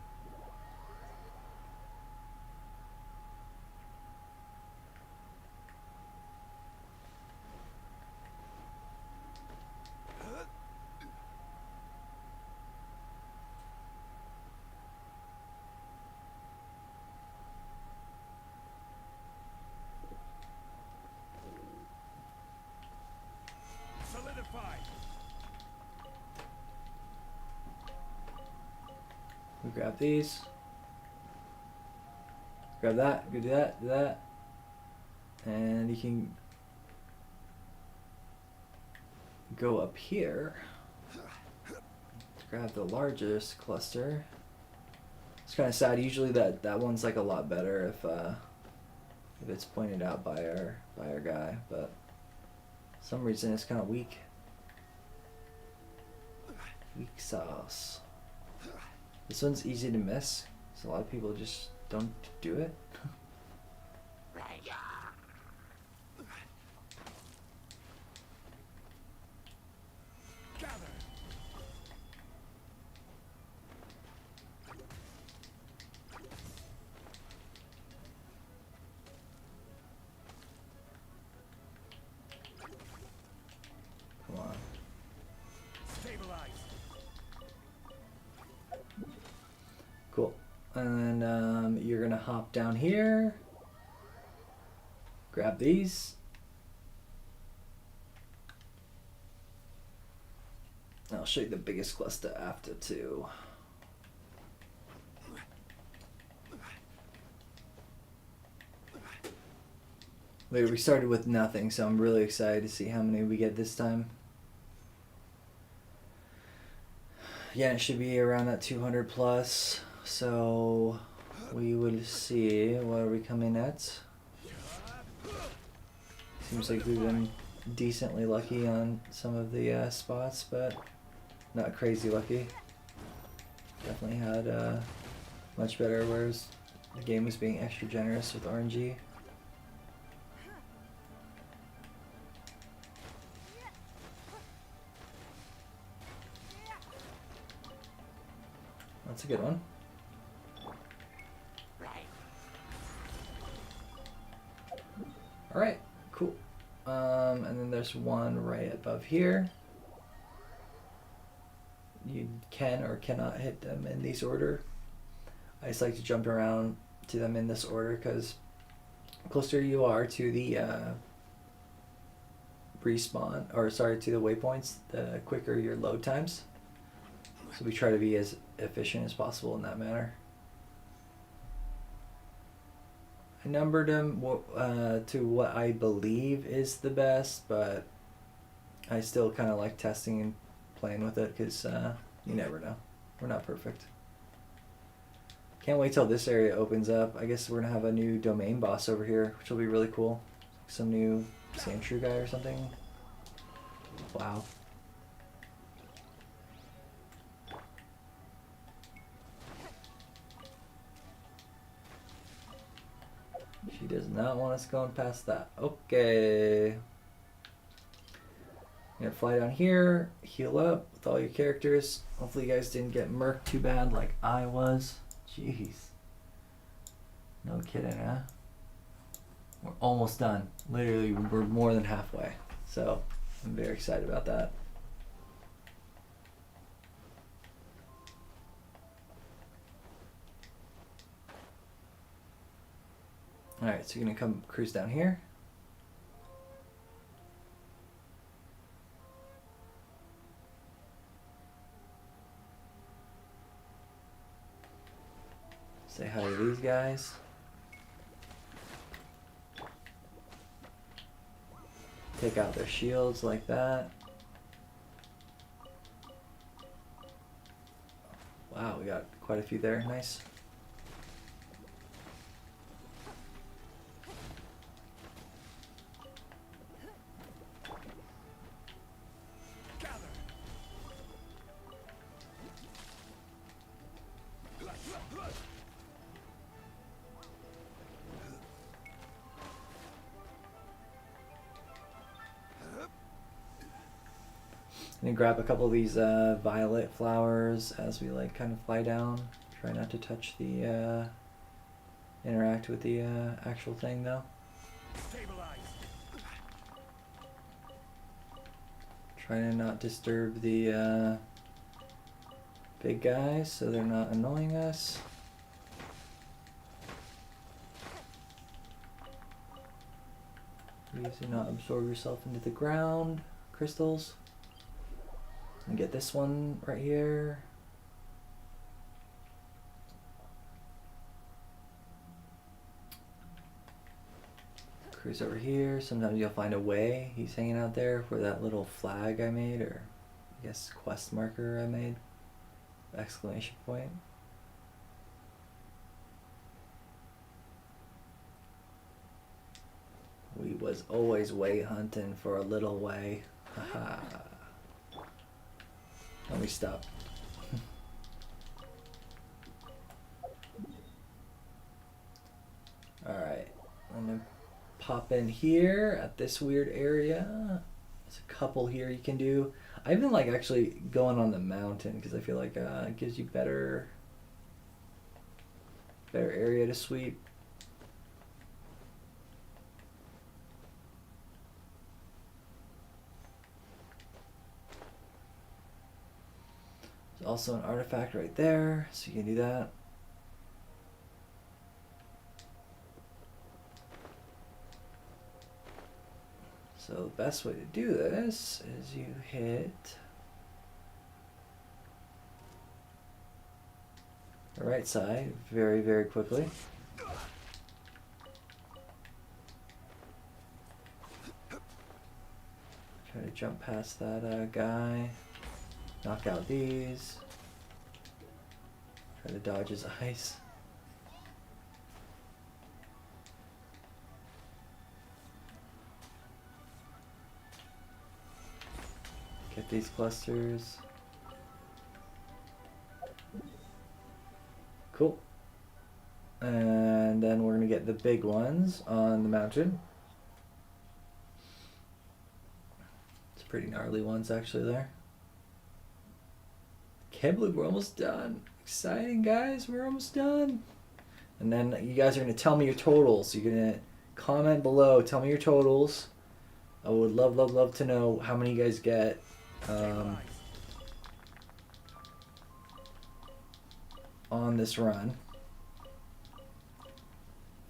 We grab these. Grab that, do that, do that. And you can go up here. Grab the largest cluster. It's kind of sad. Usually that one's like a lot better if it's pointed out by our guy, but for some reason it's kind of weak. Weak sauce. This one's easy to miss, so a lot of people just don't do it. Come on. Cool. And then you're gonna hop down here. Grab these. I'll show you the biggest cluster after too. Wait, we started with nothing, so I'm really excited to see how many we get this time. Yeah, it should be around that 200 plus. So we will see what are we coming at. Seems like we've been decently lucky on some of the spots, but not crazy lucky. Definitely had much better, whereas the game was being extra generous with RNG. That's a good one. Alright, cool. And then there's one right above here. You can or cannot hit them in these order. I just like to jump around to them in this order because the closer you are to the respawn, or sorry, to the waypoints, the quicker your load times. So we try to be as efficient as possible in that manner. I numbered them to what I believe is the best, but I still kind of like testing and playing with it because you never know. We're not perfect. Can't wait till this area opens up. I guess we're gonna have a new domain boss over here, which will be really cool. Some new Sand Shrew guy or something. Wow. She does not want us going past that. Okay. You're gonna fly down here, heal up with all your characters. Hopefully you guys didn't get murked too bad like I was. Jeez. No kidding, huh? We're almost done. Literally, we're more than halfway. So, I'm very excited about that. Alright, so you're gonna come cruise down here. Say hi to these guys. Take out their shields like that. Wow, we got quite a few there. Nice. And grab a couple of these violet flowers as we like kind of fly down. Try not to touch the interact with the actual thing though. Try to not disturb the big guys so they're not annoying us. Please do not absorb yourself into the ground. Crystals. And get this one right here. Cruise over here. Sometimes you'll find a way. He's hanging out there for that little flag I made, or I guess quest marker I made. Exclamation point. We was always way hunting for a little way. Haha. Let me stop. Alright, I'm gonna pop in here at this weird area. There's a couple here you can do. I even like actually going on the mountain because I feel like it gives you better area to sweep. There's also an artifact right there, so you can do that. So the best way to do this is you hit the right side very, very quickly. Try to jump past that guy. Knock out these. Try to dodge his ice. Get these clusters. Cool. And then we're gonna get the big ones on the mountain. It's pretty gnarly ones actually there. Can't believe we're almost done. Exciting, guys. We're almost done. And then you guys are going to tell me your totals. You're going to comment below. Tell me your totals. I would love, love, love to know how many you guys get. On this run.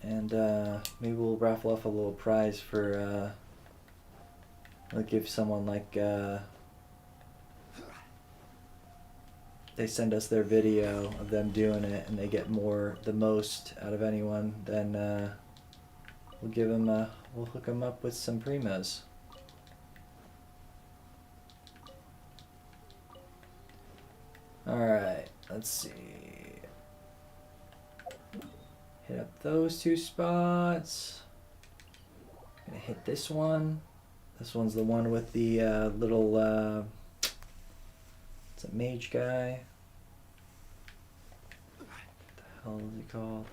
And maybe we'll raffle off a little prize for... I'll give someone like... they send us their video of them doing it and they get the most out of anyone, then we'll give them we'll hook them up with some primos. Alright, let's see. Hit up those 2 spots. Gonna hit this one. This one's the one with the little, it's a mage guy. What the hell is he called?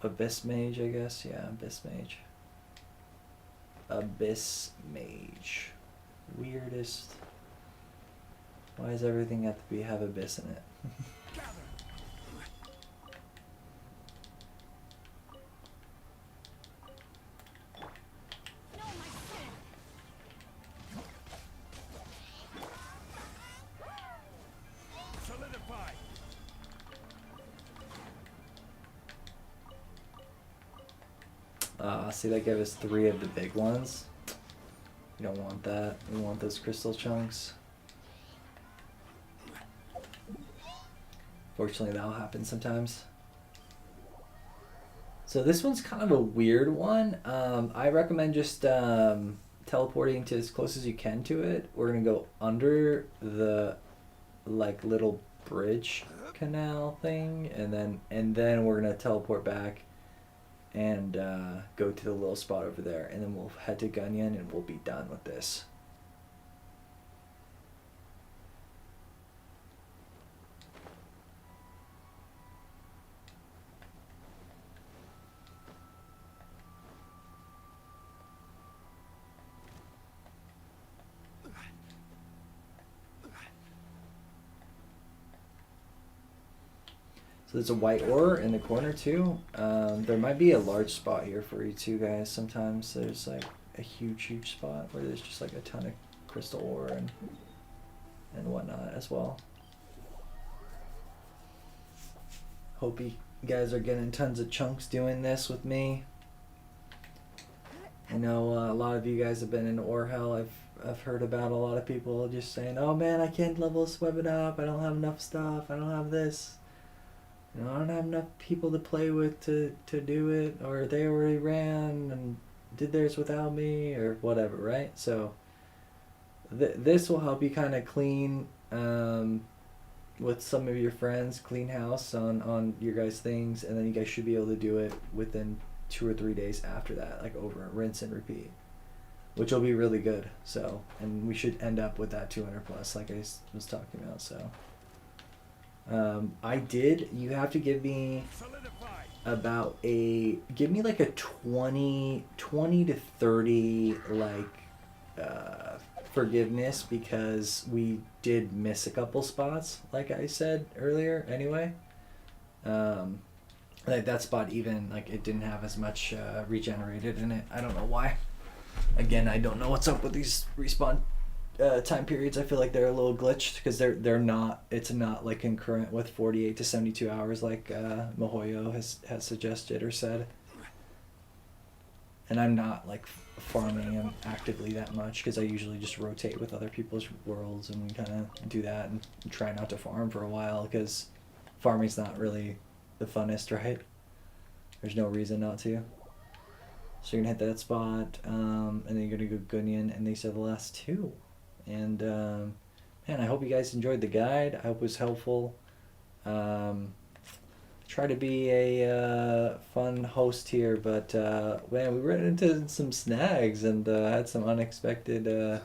Abyss Mage, I guess. Yeah, Abyss Mage. Abyss Mage. Weirdest. Why does everything have to have Abyss in it? See, that gave us 3 of the big ones. We don't want that. We want those crystal chunks. Fortunately, that'll happen sometimes. So this one's kind of a weird one. I recommend just teleporting to as close as you can to it. We're gonna go under the like little bridge canal thing, and then we're gonna teleport back and go to the little spot over there, and then we'll head to Gunyan and we'll be done with this. So there's a white ore in the corner too. There might be a large spot here for you two guys. Sometimes there's like a huge spot where there's just like a ton of crystal ore and whatnot as well. Hope you guys are getting tons of chunks doing this with me. I know a lot of you guys have been in ore hell. I've heard about a lot of people just saying, "Oh man, I can't level this weapon up. I don't have enough stuff. I don't have this. You know, I don't have enough people to play with to do it, or they already ran and did theirs without me," or whatever, right? So this will help you kind of clean with some of your friends, clean house on your guys' things, and then you guys should be able to do it within 2 or 3 days after that, like over rinse and repeat, which will be really good. So, and we should end up with that 200 plus, like I was talking about. So you have to give me about give me like a 20 to 30 like forgiveness, because we did miss a couple spots, like I said earlier anyway. Like that spot, even like it didn't have as much regenerated in it. I don't know why. Again, I don't know what's up with these respawn time periods. I feel like they're a little glitched, because they're not. It's not like concurrent with 48 to 72 hours like Mihoyo has suggested or said. And I'm not like farming them actively that much, because I usually just rotate with other people's worlds, and we kind of do that and try not to farm for a while, because farming's not really the funnest, right? There's no reason not to. So you're gonna hit that spot, and then you're gonna go Gunyan, and these are the last 2. And man, I hope you guys enjoyed the guide. I hope it was helpful. Try to be a fun host here, but man, we ran into some snags and had some unexpected. Of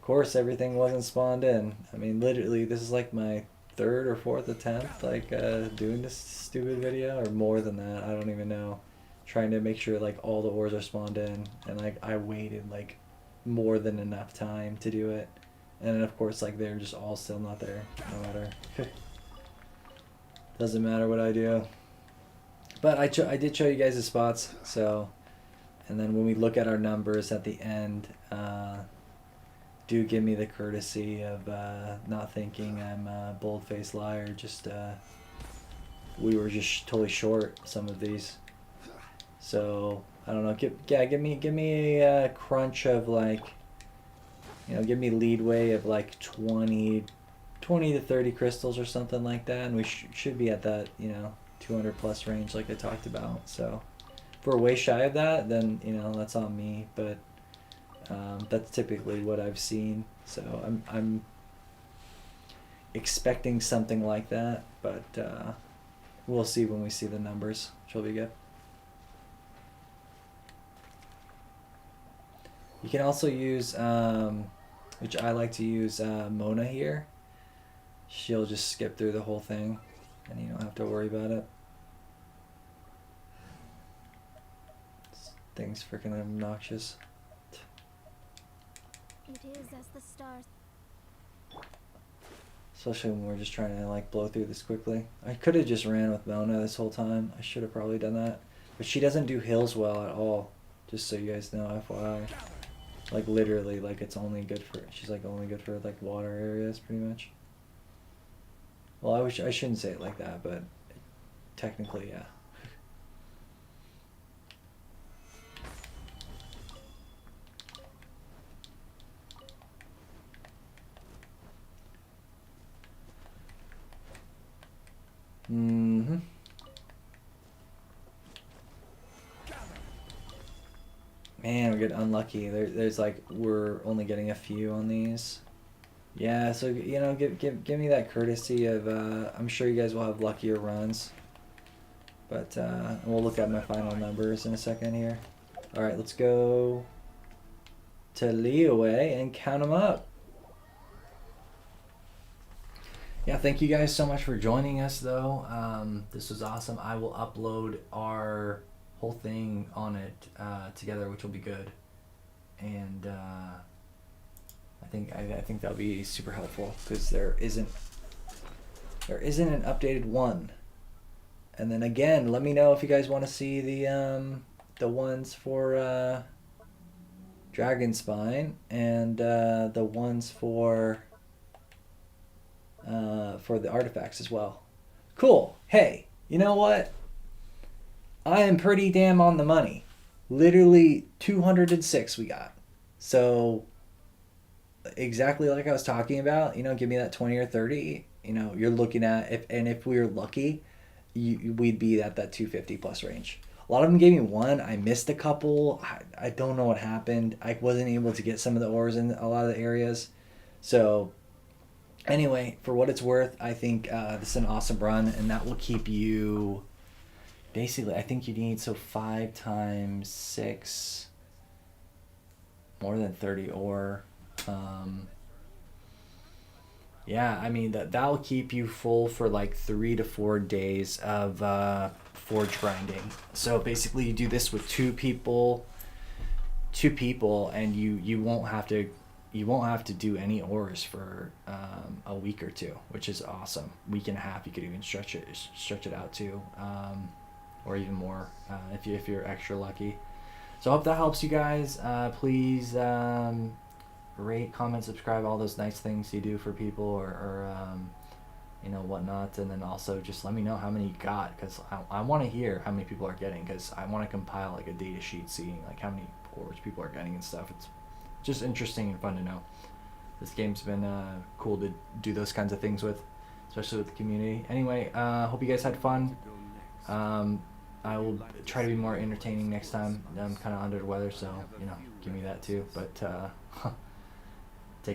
course, everything wasn't spawned in. I mean, literally, this is like my 3rd or 4th attempt, like doing this stupid video, or more than that. I don't even know. Trying to make sure like all the ores are spawned in, and like I waited like more than enough time to do it, and then of course like they're just all still not there, no matter. Doesn't matter what I do. But I did show you guys the spots, so, and then when we look at our numbers at the end, do give me the courtesy of not thinking I'm a bold-faced liar. Just we were just totally short some of these. So I don't know. Give me a crunch of like, you know, give me leadway of like 20 to 30 crystals or something like that, and we should be at that, you know, 200 plus range like I talked about. So if we're way shy of that, then, you know, that's on me. But That's typically what I've seen. So I'm expecting something like that, but we'll see when we see the numbers, which will be good. You can also use, which I like to use, Mona here. She'll just skip through the whole thing, and you don't have to worry about it. This thing's freaking obnoxious. It is as the stars. Especially when we're just trying to like blow through this quickly. I could have just ran with Mona this whole time. I should have probably done that. But she doesn't do hills well at all. Just so you guys know, FYI. Like literally, like it's only good for, she's like only good for like water areas pretty much. Well, I shouldn't say it like that, but technically, yeah. Mm-hmm. Man, we get unlucky. There's like, we're only getting a few on these. Yeah, so you know, give me that courtesy of. I'm sure you guys will have luckier runs. But we'll look at my final numbers in a second here. All right, let's go to Leeway and count them up. Yeah, thank you guys so much for joining us, though. This was awesome. I will upload our whole thing on it together, which will be good. And I think that'll be super helpful because there isn't an updated one. And then again, let me know if you guys want to see the ones for Dragon Spine and the ones for the artifacts as well. Cool. Hey, you know what? I am pretty damn on the money. Literally 206 we got. So exactly like I was talking about, you know, give me that 20 or 30, you know, you're looking at, if we were lucky, we'd be at that 250 plus range. A lot of them gave me one. I missed a couple. I don't know what happened. I wasn't able to get some of the ores in a lot of the areas. So anyway, for what it's worth, I think this is an awesome run, and that will keep you, basically, I think you need, so 5 times 6, more than 30 ore. Yeah, I mean, that'll keep you full for like 3 to 4 days of forge grinding. So basically you do this with two people, and you won't have to do any ores for a week or two, which is awesome. Week and a half, you could even stretch it out to, or even more if you're extra lucky. So I hope that helps you guys. Please rate, comment, subscribe, all those nice things you do for people, or you know, whatnot. And then also just let me know how many you got, because I want to hear how many people are getting, because I want to compile like a data sheet seeing like how many ores people are getting and stuff. It's just interesting and fun to know. This game's been cool to do those kinds of things with, especially with the community. Anyway, hope you guys had fun. I will try to be more entertaining next time. I'm kind of under the weather, so you know, give me that too. But